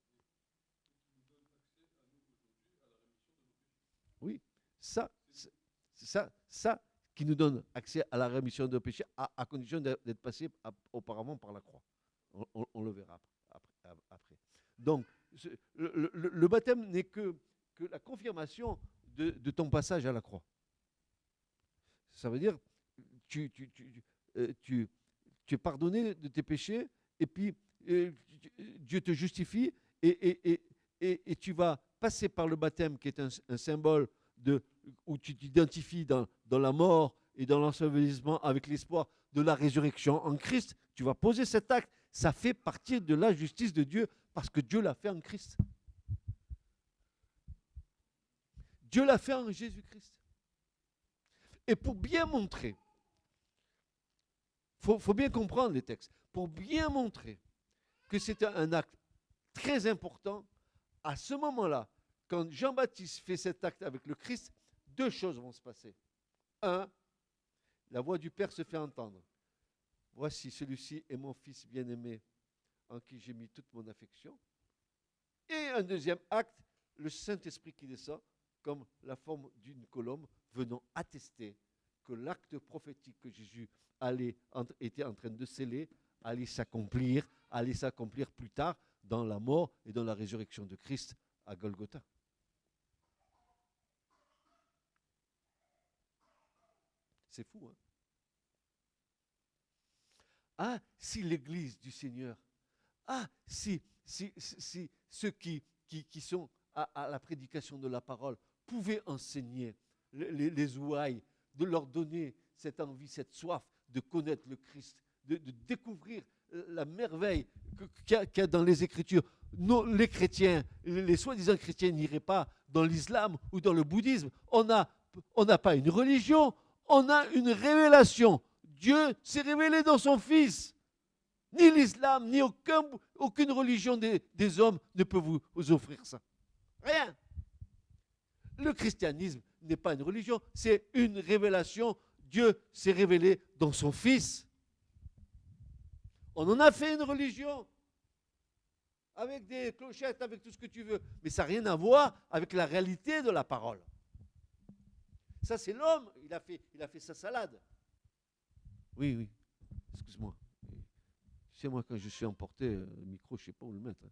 Oui, ça qui nous donne accès à la rémission de péché, à condition d'être passé auparavant par la croix. On le verra après. Donc, le baptême n'est que la confirmation de ton passage à la croix. Ça veut dire, tu es pardonné de tes péchés, et puis Dieu te justifie, et tu vas passer par le baptême qui est un symbole de où tu t'identifies dans la mort et dans l'ensevelissement avec l'espoir de la résurrection en Christ, tu vas poser cet acte. Ça fait partie de la justice de Dieu parce que Dieu l'a fait en Christ. Dieu l'a fait en Jésus-Christ. Et pour bien montrer, faut bien comprendre les textes, pour bien montrer que c'est un acte très important, à ce moment-là, quand Jean-Baptiste fait cet acte avec le Christ, deux choses vont se passer. Un, la voix du Père se fait entendre. Voici, celui-ci est mon Fils bien-aimé, en qui j'ai mis toute mon affection. Et un deuxième acte, le Saint-Esprit qui descend, comme la forme d'une colombe, venant attester que l'acte prophétique que Jésus était en train de sceller allait s'accomplir plus tard dans la mort et dans la résurrection de Christ à Golgotha. C'est fou, hein? Ah, si l'Église du Seigneur, si ceux qui sont à la prédication de la parole pouvaient enseigner les ouailles, de leur donner cette envie, cette soif de connaître le Christ, de découvrir la merveille qu'il y a dans les Écritures. Les chrétiens, les soi-disant chrétiens n'iraient pas dans l'islam ou dans le bouddhisme. On n'a pas une religion, on a une révélation. Dieu s'est révélé dans son Fils. Ni l'islam, ni aucune religion des hommes ne peut vous offrir ça. Rien. Le christianisme n'est pas une religion, c'est une révélation. Dieu s'est révélé dans son Fils. On en a fait une religion, avec des clochettes, avec tout ce que tu veux, mais ça n'a rien à voir avec la réalité de la parole. Ça, c'est l'homme, il a fait sa salade. Oui, excuse-moi. Tu sais, moi, quand je suis emporté, le micro, je ne sais pas où le mettre.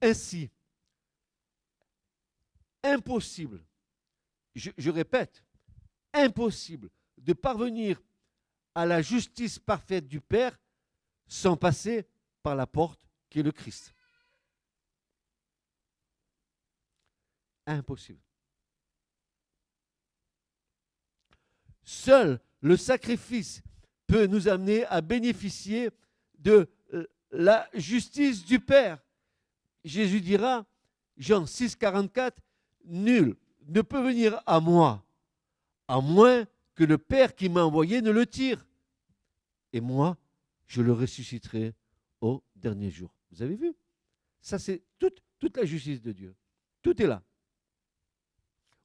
Ainsi, impossible, je répète, impossible de parvenir à la justice parfaite du Père sans passer par la porte qui est le Christ. Impossible. Seul le sacrifice peut nous amener à bénéficier de la justice du Père. Jésus dira, Jean 6, 44, nul ne peut venir à moi, à moins que le Père qui m'a envoyé ne le tire. Et moi, je le ressusciterai au dernier jour. Vous avez vu? Ça, c'est toute la justice de Dieu. Tout est là.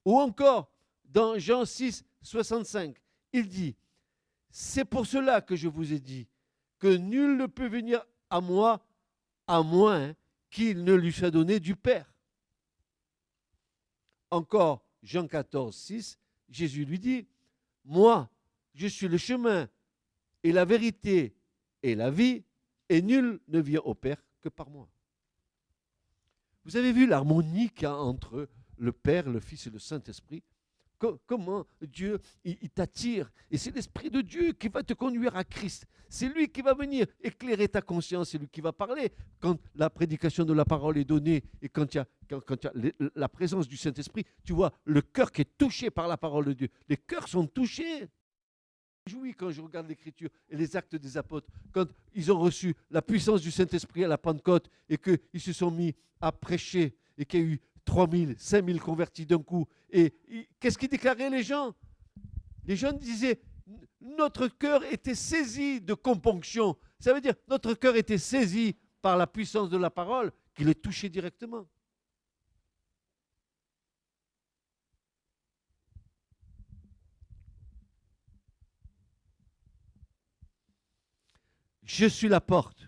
Ou encore, dans Jean 6, 65, il dit, c'est pour cela que je vous ai dit que nul ne peut venir à moi à moins qu'il ne lui soit donné du Père. Encore, Jean 14, 6, Jésus lui dit, moi, je suis le chemin et la vérité et la vie, et nul ne vient au Père que par moi. Vous avez vu l'harmonie qu'il y a entre le Père, le Fils et le Saint-Esprit? Comment Dieu il t'attire. Et c'est l'Esprit de Dieu qui va te conduire à Christ. C'est lui qui va venir éclairer ta conscience. C'est lui qui va parler. Quand la prédication de la parole est donnée et quand il y a la présence du Saint-Esprit, tu vois le cœur qui est touché par la parole de Dieu. Les cœurs sont touchés. Je me réjouis quand je regarde l'Écriture et les actes des apôtres, quand ils ont reçu la puissance du Saint-Esprit à la Pentecôte et qu'ils se sont mis à prêcher et qu'il y a eu 3000, 5000 convertis d'un coup. Et qu'est-ce qu'ils déclaraient les gens? Les gens disaient, notre cœur était saisi de componction. Ça veut dire, notre cœur était saisi par la puissance de la parole qui les touchait directement. Je suis la porte.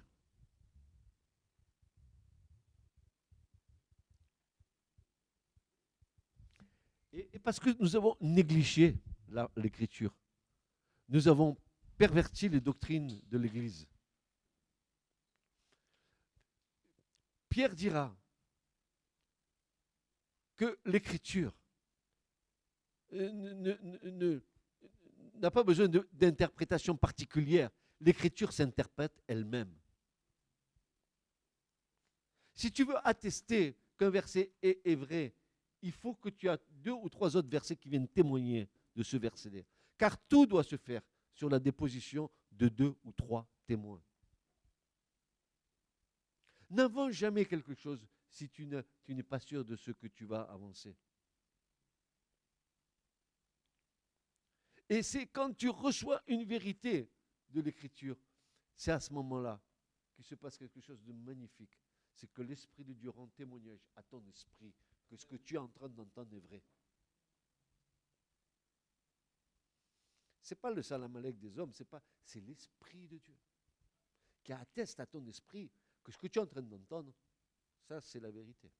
Et parce que nous avons négligé l'Écriture, nous avons perverti les doctrines de l'Église. Pierre dira que l'Écriture n'a pas besoin d'interprétation particulière. L'Écriture s'interprète elle-même. Si tu veux attester qu'un verset est vrai, il faut que tu aies 2 ou 3 autres versets qui viennent témoigner de ce verset-là. Car tout doit se faire sur la déposition de 2 ou 3 témoins. N'avance jamais quelque chose si tu n'es pas sûr de ce que tu vas avancer. Et c'est quand tu reçois une vérité de l'Écriture, c'est à ce moment-là qu'il se passe quelque chose de magnifique. C'est que l'Esprit de Dieu rend témoignage à ton esprit que ce que tu es en train d'entendre est vrai. Ce n'est pas le salamalek des hommes, c'est l'Esprit de Dieu qui atteste à ton esprit que ce que tu es en train d'entendre, ça c'est la vérité.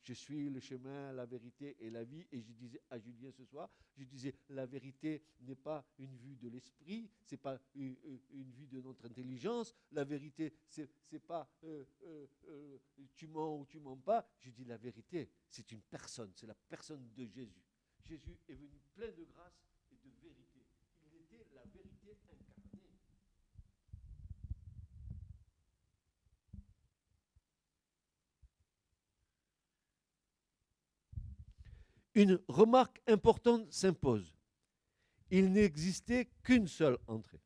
Je suis le chemin, la vérité et la vie. Et je disais à Julien ce soir, je disais, la vérité n'est pas une vue de l'esprit, c'est pas une vue de notre intelligence. La vérité, c'est pas tu mens ou tu mens pas. Je dis la vérité, c'est une personne, c'est la personne de Jésus. Jésus est venu plein de grâce et de vérité. Il était la vérité incarnée. Une remarque importante s'impose. Il n'existait qu'une seule entrée.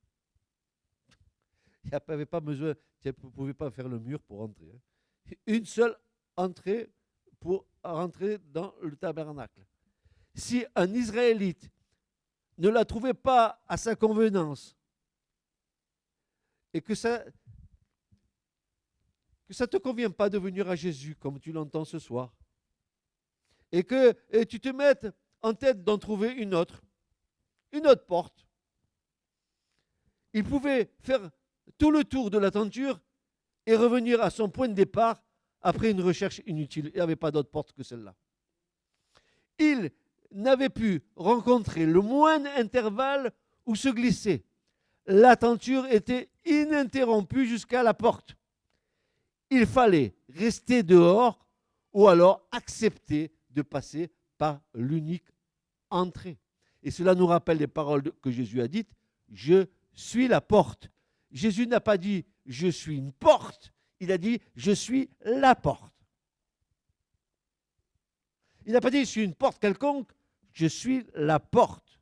Il n'y avait pas besoin, vous ne pouvez pas faire le mur pour entrer. Une seule entrée pour rentrer dans le tabernacle. Si un Israélite ne la trouvait pas à sa convenance et que ça ne te convient pas de venir à Jésus comme tu l'entends ce soir, et que tu te mettes en tête d'en trouver une autre porte. Il pouvait faire tout le tour de la tenture et revenir à son point de départ après une recherche inutile. Il n'y avait pas d'autre porte que celle-là. Il n'avait pu rencontrer le moindre intervalle où se glisser. La tenture était ininterrompue jusqu'à la porte. Il fallait rester dehors ou alors accepter de passer par l'unique entrée. Et cela nous rappelle les paroles que Jésus a dites, je suis la porte. Jésus n'a pas dit je suis une porte, il a dit je suis la porte. Il n'a pas dit je suis une porte quelconque, je suis la porte.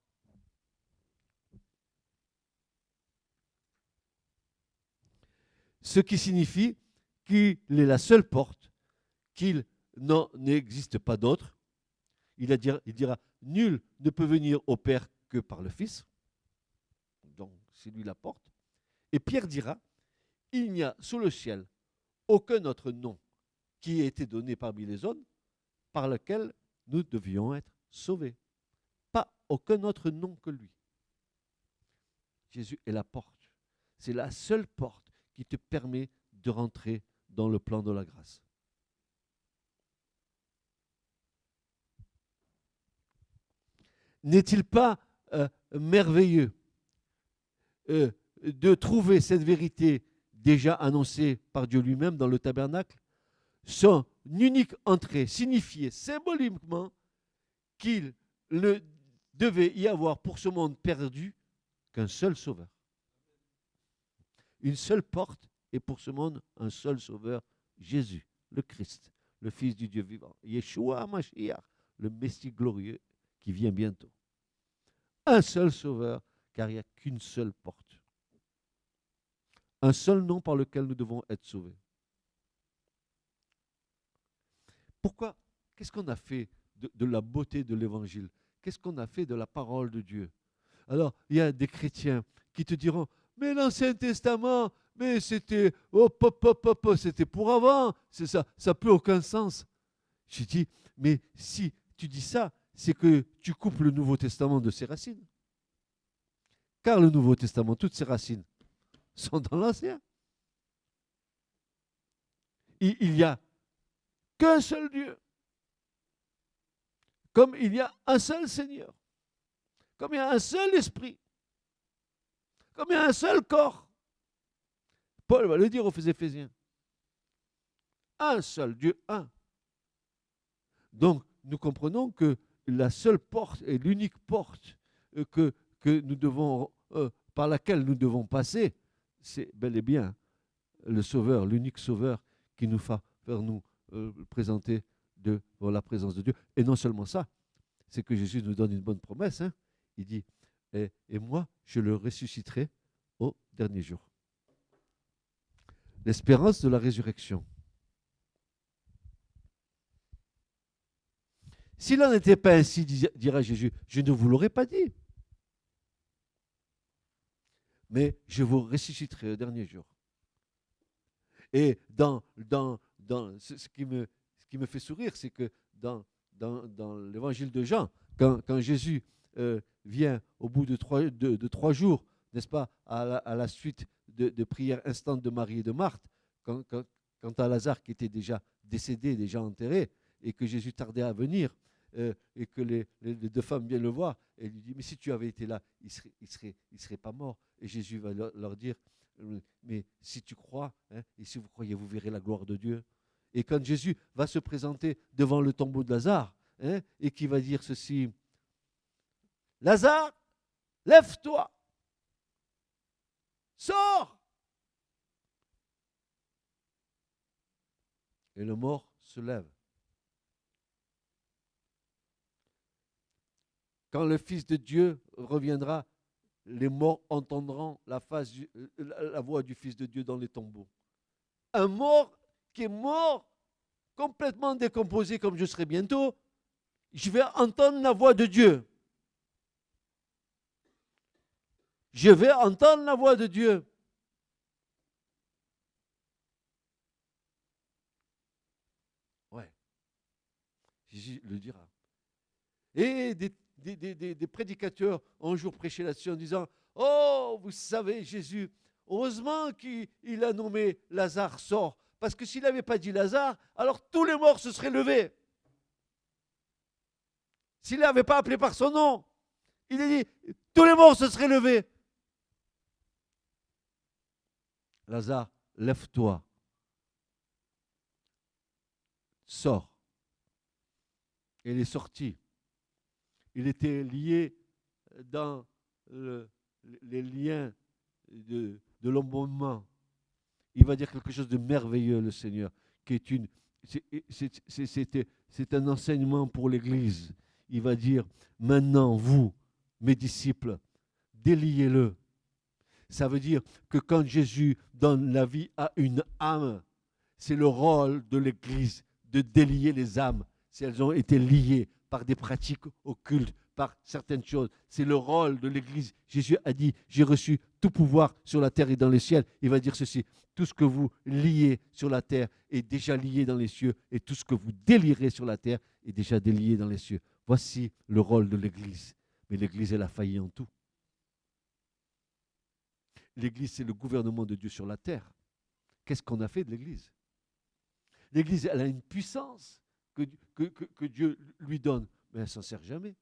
Ce qui signifie qu'il est la seule porte, qu'il n'existe pas d'autre. Il dira, nul ne peut venir au Père que par le Fils. Donc, c'est lui la porte. Et Pierre dira, il n'y a sous le ciel aucun autre nom qui ait été donné parmi les hommes par lequel nous devions être sauvés. Pas aucun autre nom que lui. Jésus est la porte. C'est la seule porte qui te permet de rentrer dans le plan de la grâce. N'est-il pas merveilleux de trouver cette vérité déjà annoncée par Dieu lui-même dans le tabernacle? Son unique entrée signifiait symboliquement qu'il ne devait y avoir pour ce monde perdu qu'un seul sauveur. Une seule porte et pour ce monde un seul sauveur, Jésus, le Christ, le Fils du Dieu vivant. Yeshua HaMashiach, le Messie glorieux qui vient bientôt. Un seul sauveur, car il n'y a qu'une seule porte. Un seul nom par lequel nous devons être sauvés. Pourquoi? Qu'est-ce qu'on a fait de la beauté de l'Évangile? Qu'est-ce qu'on a fait de la parole de Dieu? Alors, il y a des chrétiens qui te diront, mais l'Ancien Testament, mais c'était c'était pour avant, c'est ça n'a plus aucun sens. Je dis, mais si tu dis ça, c'est que tu coupes le Nouveau Testament de ses racines. Car le Nouveau Testament, toutes ses racines sont dans l'Ancien. Il n'y a qu'un seul Dieu. Comme il y a un seul Seigneur. Comme il y a un seul esprit. Comme il y a un seul corps. Paul va le dire aux Éphésiens. Un seul Dieu, un. Donc, nous comprenons que la seule porte et l'unique porte que nous devons, par laquelle nous devons passer, c'est bel et bien le Sauveur, l'unique Sauveur qui nous va faire nous présenter devant la présence de Dieu. Et non seulement ça, c'est que Jésus nous donne une bonne promesse. Hein. Il dit, et moi, je le ressusciterai au dernier jour. L'espérance de la résurrection. S'il n'en était pas ainsi, dira Jésus, je ne vous l'aurais pas dit. Mais je vous ressusciterai au dernier jour. Et ce qui me fait sourire, c'est que dans l'évangile de Jean, quand Jésus vient au bout de 3 jours, n'est-ce pas, à la suite de prières instantes de Marie et de Marthe, quant à Lazare qui était déjà décédé, déjà enterré, et que Jésus tardait à venir, et que les 2 femmes viennent le voir, et lui disent, mais si tu avais été là, il serait pas mort. Et Jésus va leur dire, mais si tu crois, hein, et si vous croyez, vous verrez la gloire de Dieu. Et quand Jésus va se présenter devant le tombeau de Lazare, hein, et qui va dire ceci, Lazare, lève-toi, sors. Et le mort se lève. Quand le Fils de Dieu reviendra, les morts entendront la voix du Fils de Dieu dans les tombeaux. Un mort qui est mort, complètement décomposé comme je serai bientôt, je vais entendre la voix de Dieu. Je vais entendre la voix de Dieu. Ouais, Jésus le dira. Et des prédicateurs ont un jour prêché là-dessus en disant, oh, vous savez, Jésus, heureusement qu'il a nommé Lazare sort, parce que s'il n'avait pas dit Lazare, alors tous les morts se seraient levés. S'il n'avait pas appelé par son nom, il a dit, tous les morts se seraient levés. Lazare, lève-toi, sors. Et il est sorti. Il était lié dans les liens de l'embaumement. Il va dire quelque chose de merveilleux, le Seigneur, qui est c'est un enseignement pour l'Église. Il va dire, maintenant, vous, mes disciples, déliez-le. Ça veut dire que quand Jésus donne la vie à une âme, c'est le rôle de l'Église de délier les âmes si elles ont été liées par des pratiques occultes, par certaines choses. C'est le rôle de l'Église. Jésus a dit, j'ai reçu tout pouvoir sur la terre et dans les cieux. Il va dire ceci, tout ce que vous liez sur la terre est déjà lié dans les cieux, et tout ce que vous délierez sur la terre est déjà délié dans les cieux. Voici le rôle de l'Église. Mais l'Église, elle a failli en tout. L'Église, c'est le gouvernement de Dieu sur la terre. Qu'est-ce qu'on a fait de l'Église? L'Église, elle a une puissance que Dieu lui donne, mais elle ne s'en sert jamais.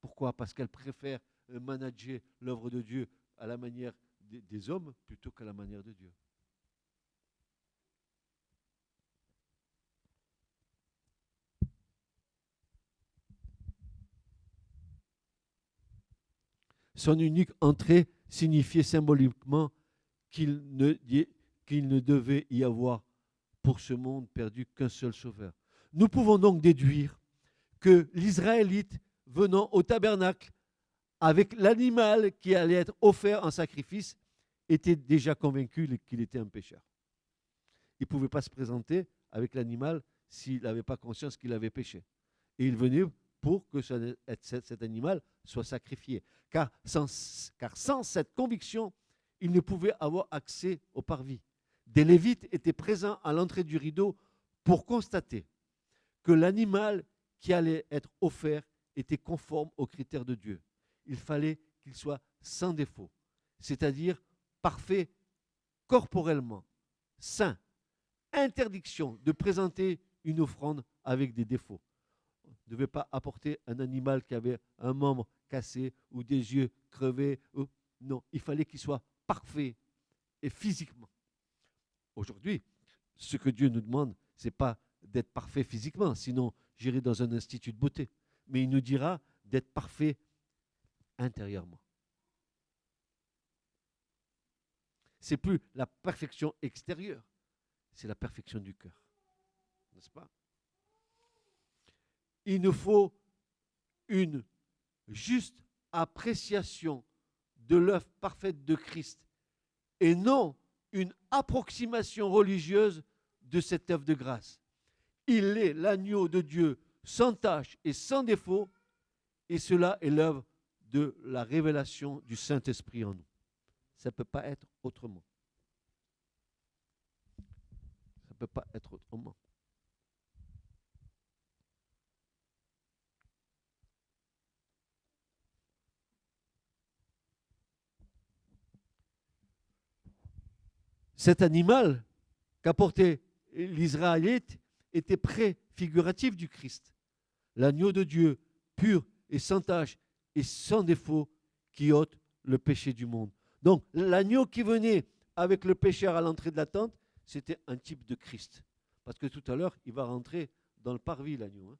Pourquoi? Parce qu'elle préfère manager l'œuvre de Dieu à la manière des hommes plutôt qu'à la manière de Dieu. Son unique entrée signifiait symboliquement qu'il ne devait y avoir pour ce monde perdu qu'un seul sauveur. Nous pouvons donc déduire que l'Israélite venant au tabernacle avec l'animal qui allait être offert en sacrifice était déjà convaincu qu'il était un pécheur. Il ne pouvait pas se présenter avec l'animal s'il n'avait pas conscience qu'il avait péché. Et il venait pour que cet animal soit sacrifié. Car sans cette conviction, il ne pouvait avoir accès au parvis. Des Lévites étaient présents à l'entrée du rideau pour constater que l'animal qui allait être offert était conforme aux critères de Dieu. Il fallait qu'il soit sans défaut, c'est-à-dire parfait corporellement, saint. Interdiction de présenter une offrande avec des défauts. On ne devait pas apporter un animal qui avait un membre cassé ou des yeux crevés. Non, il fallait qu'il soit parfait et physiquement. Aujourd'hui, ce que Dieu nous demande, ce n'est pas d'être parfait physiquement, sinon j'irai dans un institut de beauté. Mais il nous dira d'être parfait intérieurement. Ce n'est plus la perfection extérieure, c'est la perfection du cœur. N'est-ce pas? il nous faut une juste appréciation de l'œuvre parfaite de Christ et non une approximation religieuse de cette œuvre de grâce. Il est l'agneau de Dieu sans tache et sans défaut, et cela est l'œuvre de la révélation du Saint-Esprit en nous. Ça ne peut pas être autrement. Ça ne peut pas être autrement. Cet animal qu'apportait l'Israélite était préfiguratif du Christ. L'agneau de Dieu, pur et sans tache et sans défaut, qui ôte le péché du monde. Donc, l'agneau qui venait avec le pécheur à l'entrée de la tente, c'était un type de Christ. Parce que tout à l'heure, il va rentrer dans le parvis, l'agneau. Hein.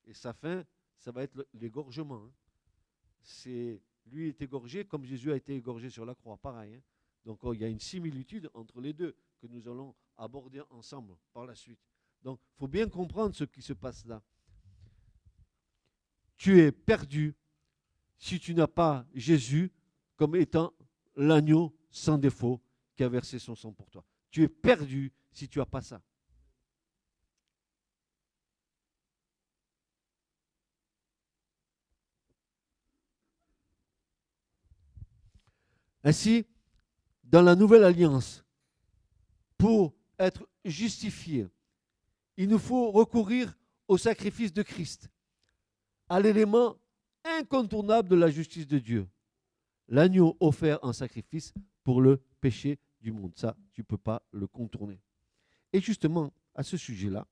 Et sa fin, ça va être l'égorgement. Hein. Lui est égorgé comme Jésus a été égorgé sur la croix, pareil. Hein. Donc, il y a une similitude entre les deux que nous allons aborder ensemble par la suite. Donc, il faut bien comprendre ce qui se passe là. Tu es perdu si tu n'as pas Jésus comme étant l'agneau sans défaut qui a versé son sang pour toi. Tu es perdu si tu n'as pas ça. Ainsi, dans la nouvelle alliance, pour être justifié, il nous faut recourir au sacrifice de Christ, à l'élément incontournable de la justice de Dieu. L'agneau offert en sacrifice pour le péché du monde. Ça, tu ne peux pas le contourner. Et justement, à ce sujet-là,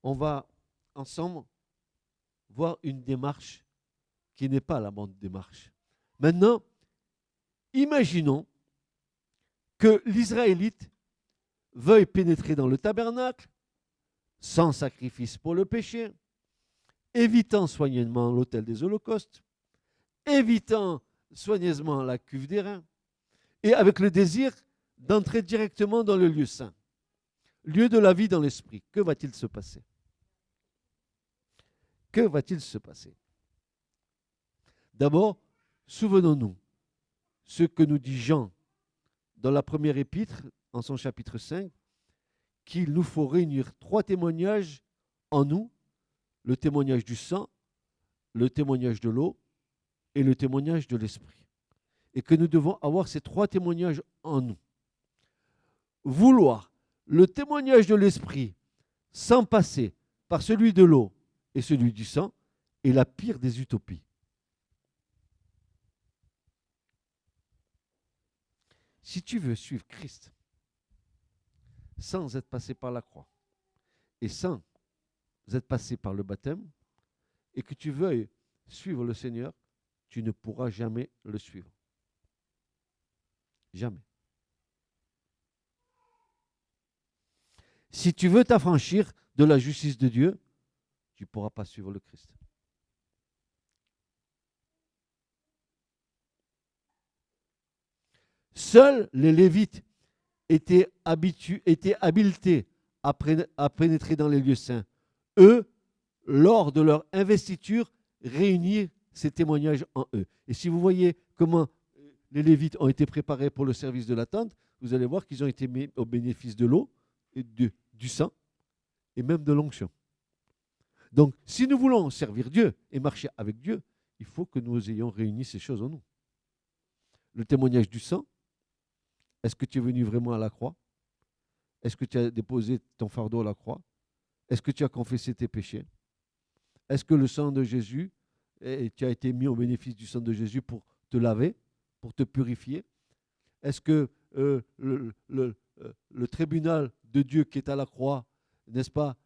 on va ensemble voir une démarche qui n'est pas la bonne démarche. Maintenant, imaginons que l'Israélite veuille pénétrer dans le tabernacle sans sacrifice pour le péché, évitant soigneusement l'autel des holocaustes, évitant soigneusement la cuve des reins, et avec le désir d'entrer directement dans le lieu saint, lieu de la vie dans l'esprit. Que va-t-il se passer? Que va-t-il se passer? D'abord, souvenons-nous ce que nous dit Jean dans la première épître, en son chapitre 5, qu'il nous faut réunir 3 témoignages en nous, le témoignage du sang, le témoignage de l'eau et le témoignage de l'esprit. Et que nous devons avoir ces 3 témoignages en nous. Vouloir le témoignage de l'esprit sans passer par celui de l'eau et celui du sang est la pire des utopies. Si tu veux suivre Christ sans être passé par la croix et sans être passé par le baptême, et que tu veuilles suivre le Seigneur, tu ne pourras jamais le suivre. Jamais. Si tu veux t'affranchir de la justice de Dieu, tu ne pourras pas suivre le Christ. Seuls les Lévites étaient habilités à pénétrer dans les lieux saints. Eux, lors de leur investiture, réunir ces témoignages en eux. Et si vous voyez comment les Lévites ont été préparés pour le service de la tente, vous allez voir qu'ils ont été mis au bénéfice de l'eau, et du sang, et même de l'onction. Donc, si nous voulons servir Dieu et marcher avec Dieu, il faut que nous ayons réuni ces choses en nous. Le témoignage du sang, est-ce que tu es venu vraiment à la croix? Est-ce que tu as déposé ton fardeau à la croix? Est-ce que tu as confessé tes péchés? Est-ce que le sang de Jésus, tu as été mis au bénéfice du sang de Jésus pour te laver, pour te purifier? Est-ce que le tribunal de Dieu qui est à la croix, n'est-ce pas,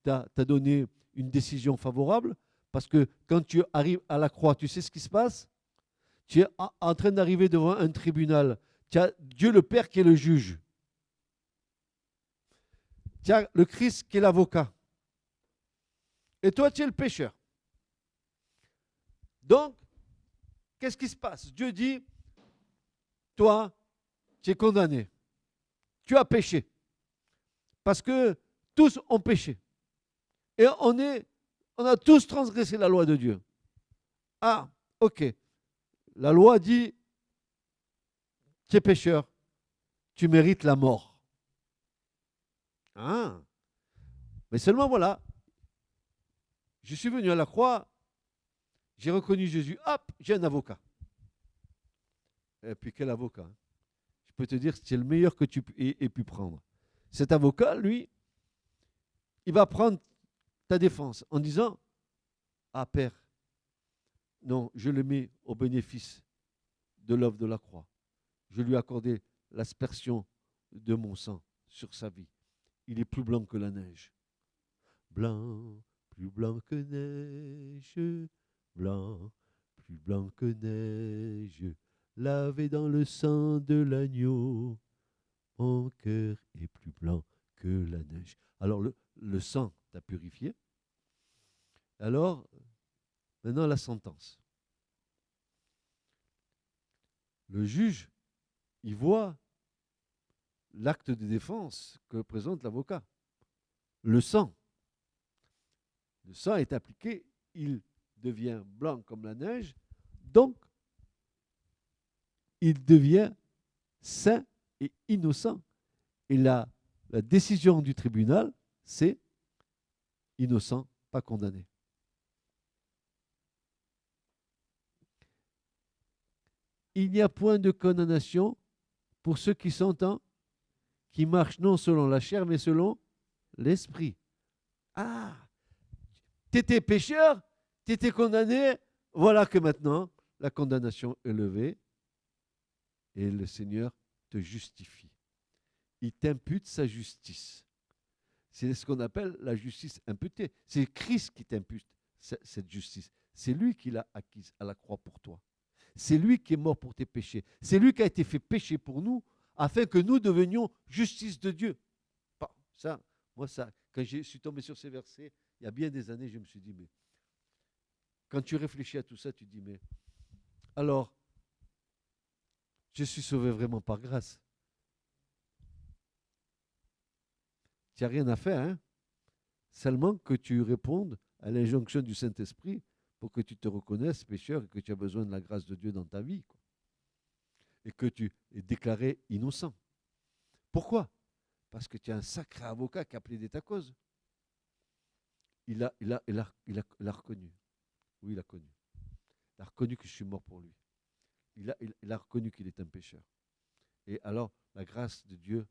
t'a donné une décision favorable? Parce que quand tu arrives à la croix, tu sais ce qui se passe? Tu es en train d'arriver devant un tribunal. Tu as Dieu le Père qui est le juge. Tu as le Christ qui est l'avocat. Et toi, tu es le pécheur. Donc, qu'est-ce qui se passe? Dieu dit, toi, tu es condamné. Tu as péché. Parce que tous ont péché. Et on a tous transgressé la loi de Dieu. Ah, ok. La loi dit, tu es pécheur, tu mérites la mort. Ah. Mais seulement voilà, je suis venu à la croix, j'ai reconnu Jésus, hop, j'ai un avocat. Et puis quel avocat, hein? Je peux te dire, c'est le meilleur que tu aies pu prendre. Cet avocat, lui, il va prendre ta défense en disant, ah Père, non, je le mets au bénéfice de l'œuvre de la croix. Je lui ai accordé l'aspersion de mon sang sur sa vie. Il est plus blanc que la neige. Blanc, plus blanc que neige, blanc, plus blanc que neige, lavé dans le sang de l'agneau, mon cœur est plus blanc que la neige. Alors le sang t'a purifié. Alors, maintenant la sentence. Le juge, il voit l'acte de défense que présente l'avocat. Le sang. Le sang est appliqué, il devient blanc comme la neige, donc il devient saint et innocent. Et la décision du tribunal, c'est innocent, pas condamné. Il n'y a point de condamnation pour ceux qui sont qui marchent non selon la chair, mais selon l'esprit. Ah, tu étais pécheur, tu étais condamné, voilà que maintenant, la condamnation est levée et le Seigneur te justifie. Il t'impute sa justice. C'est ce qu'on appelle la justice imputée. C'est Christ qui t'impute cette justice. C'est lui qui l'a acquise à la croix pour toi. C'est lui qui est mort pour tes péchés. C'est lui qui a été fait péché pour nous, afin que nous devenions justice de Dieu. Ça, moi, quand je suis tombé sur ces versets, il y a bien des années, je me suis dit, mais quand tu réfléchis à tout ça, tu te dis, mais alors, je suis sauvé vraiment par grâce. Tu n'as rien à faire, hein? Seulement que tu répondes à l'injonction du Saint-Esprit pour que tu te reconnaisses pécheur et que tu as besoin de la grâce de Dieu dans ta vie, quoi. Et que tu es déclaré innocent. Pourquoi? Parce que tu as un sacré avocat qui a plaidé ta cause. Il l'a reconnu. Oui, il a connu. Il a reconnu que je suis mort pour lui. Il a reconnu qu'il est un pécheur. Et alors, la grâce de Dieu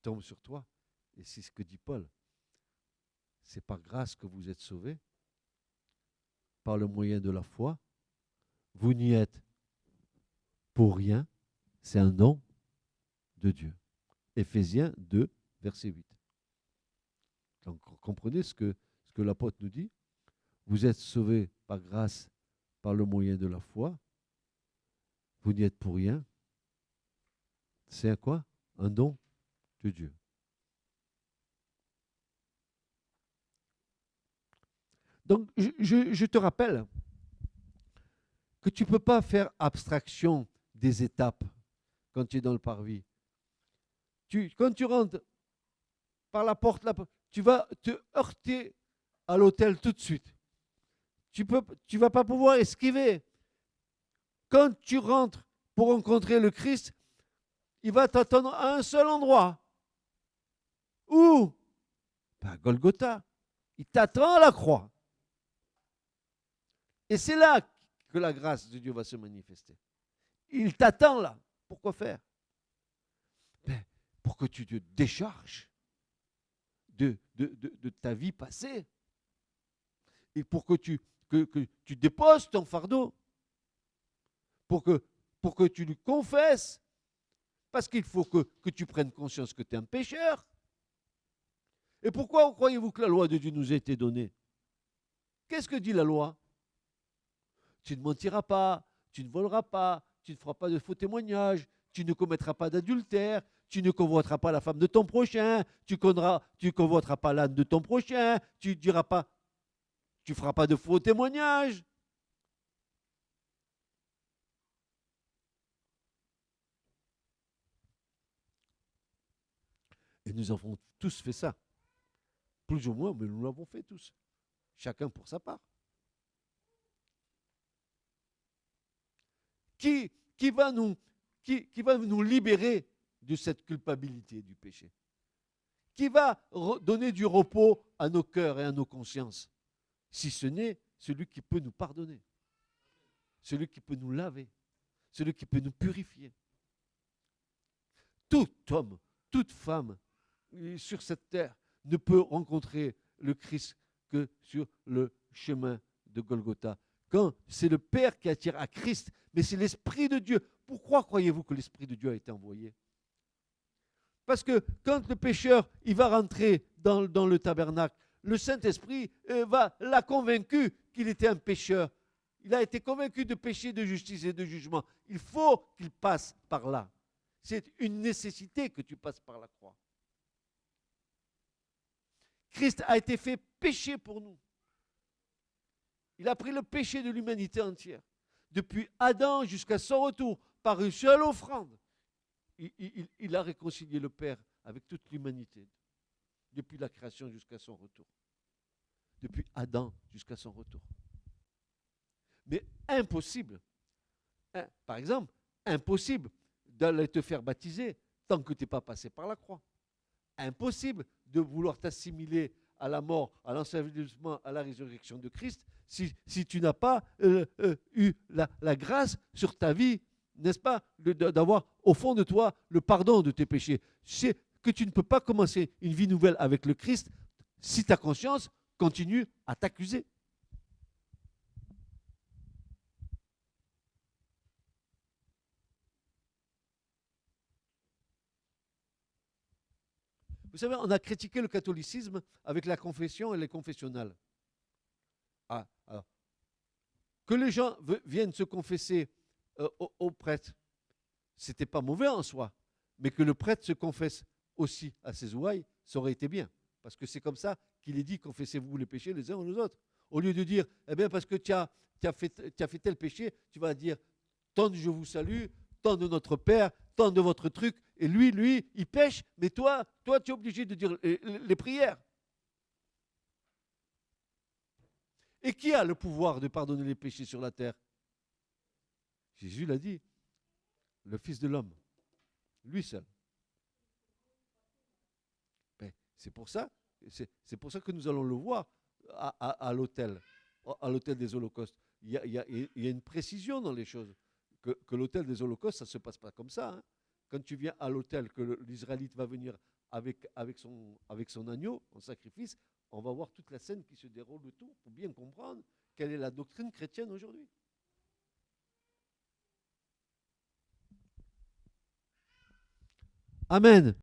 tombe sur toi. Et c'est ce que dit Paul. C'est par grâce que vous êtes sauvés, par le moyen de la foi. Vous n'y êtes pour rien. C'est un don de Dieu. Éphésiens 2, verset 8. Donc, comprenez ce que l'apôtre nous dit. Vous êtes sauvés par grâce, par le moyen de la foi. Vous n'y êtes pour rien. C'est quoi? Un don de Dieu. Donc, je te rappelle que tu ne peux pas faire abstraction des étapes quand tu es dans le parvis. Quand tu rentres par la porte, tu vas te heurter à l'autel tout de suite. Tu ne vas pas pouvoir esquiver. Quand tu rentres pour rencontrer le Christ, il va t'attendre à un seul endroit. Où? À Golgotha. Il t'attend à la croix. Et c'est là que la grâce de Dieu va se manifester. Il t'attend là. Pourquoi faire? Pour que tu te décharges de ta vie passée. Et pour que tu déposes ton fardeau. Pour que tu lui confesses. Parce qu'il faut que tu prennes conscience que tu es un pécheur. Et pourquoi croyez-vous que la loi de Dieu nous a été donnée? Qu'est-ce que dit la loi? Tu ne mentiras pas, tu ne voleras pas, tu ne feras pas de faux témoignages, tu ne commettras pas d'adultère, tu ne convoiteras pas la femme de ton prochain, tu ne convoiteras pas l'âne de ton prochain, tu diras pas, tu feras pas de faux témoignages. Et nous avons tous fait ça. Plus ou moins, mais nous l'avons fait tous. Chacun pour sa part. Qui va nous libérer de cette culpabilité du péché? Qui va donner du repos à nos cœurs et à nos consciences? Si ce n'est celui qui peut nous pardonner, celui qui peut nous laver, celui qui peut nous purifier. Tout homme, toute femme sur cette terre ne peut rencontrer le Christ que sur le chemin de Golgotha. Quand c'est le Père qui attire à Christ, mais c'est l'Esprit de Dieu. Pourquoi croyez-vous que l'Esprit de Dieu a été envoyé? Parce que quand le pécheur il va rentrer dans le tabernacle, le Saint-Esprit l'a convaincu qu'il était un pécheur. Il a été convaincu de péché, de justice et de jugement. Il faut qu'il passe par là. C'est une nécessité que tu passes par la croix. Christ a été fait péché pour nous. Il a pris le péché de l'humanité entière. Depuis Adam jusqu'à son retour, par une seule offrande, il a réconcilié le Père avec toute l'humanité. Depuis la création jusqu'à son retour. Depuis Adam jusqu'à son retour. Mais impossible, par exemple, impossible d'aller te faire baptiser tant que tu n'es pas passé par la croix. Impossible de vouloir t'assimiler à la mort, à l'ensevelissement, à la résurrection de Christ si tu n'as pas eu la grâce sur ta vie, n'est-ce pas, d'avoir au fond de toi le pardon de tes péchés. C'est que tu ne peux pas commencer une vie nouvelle avec le Christ si ta conscience continue à t'accuser. Vous savez, on a critiqué le catholicisme avec la confession et les confessionnals. Alors, que les gens viennent se confesser au prêtre, ce n'était pas mauvais en soi, mais que le prêtre se confesse aussi à ses ouailles, ça aurait été bien. Parce que c'est comme ça qu'il est dit, confessez-vous les péchés les uns aux autres. Au lieu de dire, eh bien parce que tu as fait tel péché, tu vas dire, tant de je vous salue, tant de notre Père, tant de votre truc, et lui, il pêche, mais toi, tu es obligé de dire les prières. Et qui a le pouvoir de pardonner les péchés sur la terre? Jésus l'a dit, le Fils de l'homme, lui seul. Ben, c'est pour ça que nous allons le voir à l'autel des holocaustes. Il y a une précision dans les choses. Que l'autel des holocaustes, ça ne se passe pas comme ça. Hein. Quand tu viens à l'autel, que l'Israélite va venir avec son agneau en sacrifice, on va voir toute la scène qui se déroule autour pour bien comprendre quelle est la doctrine chrétienne aujourd'hui. Amen.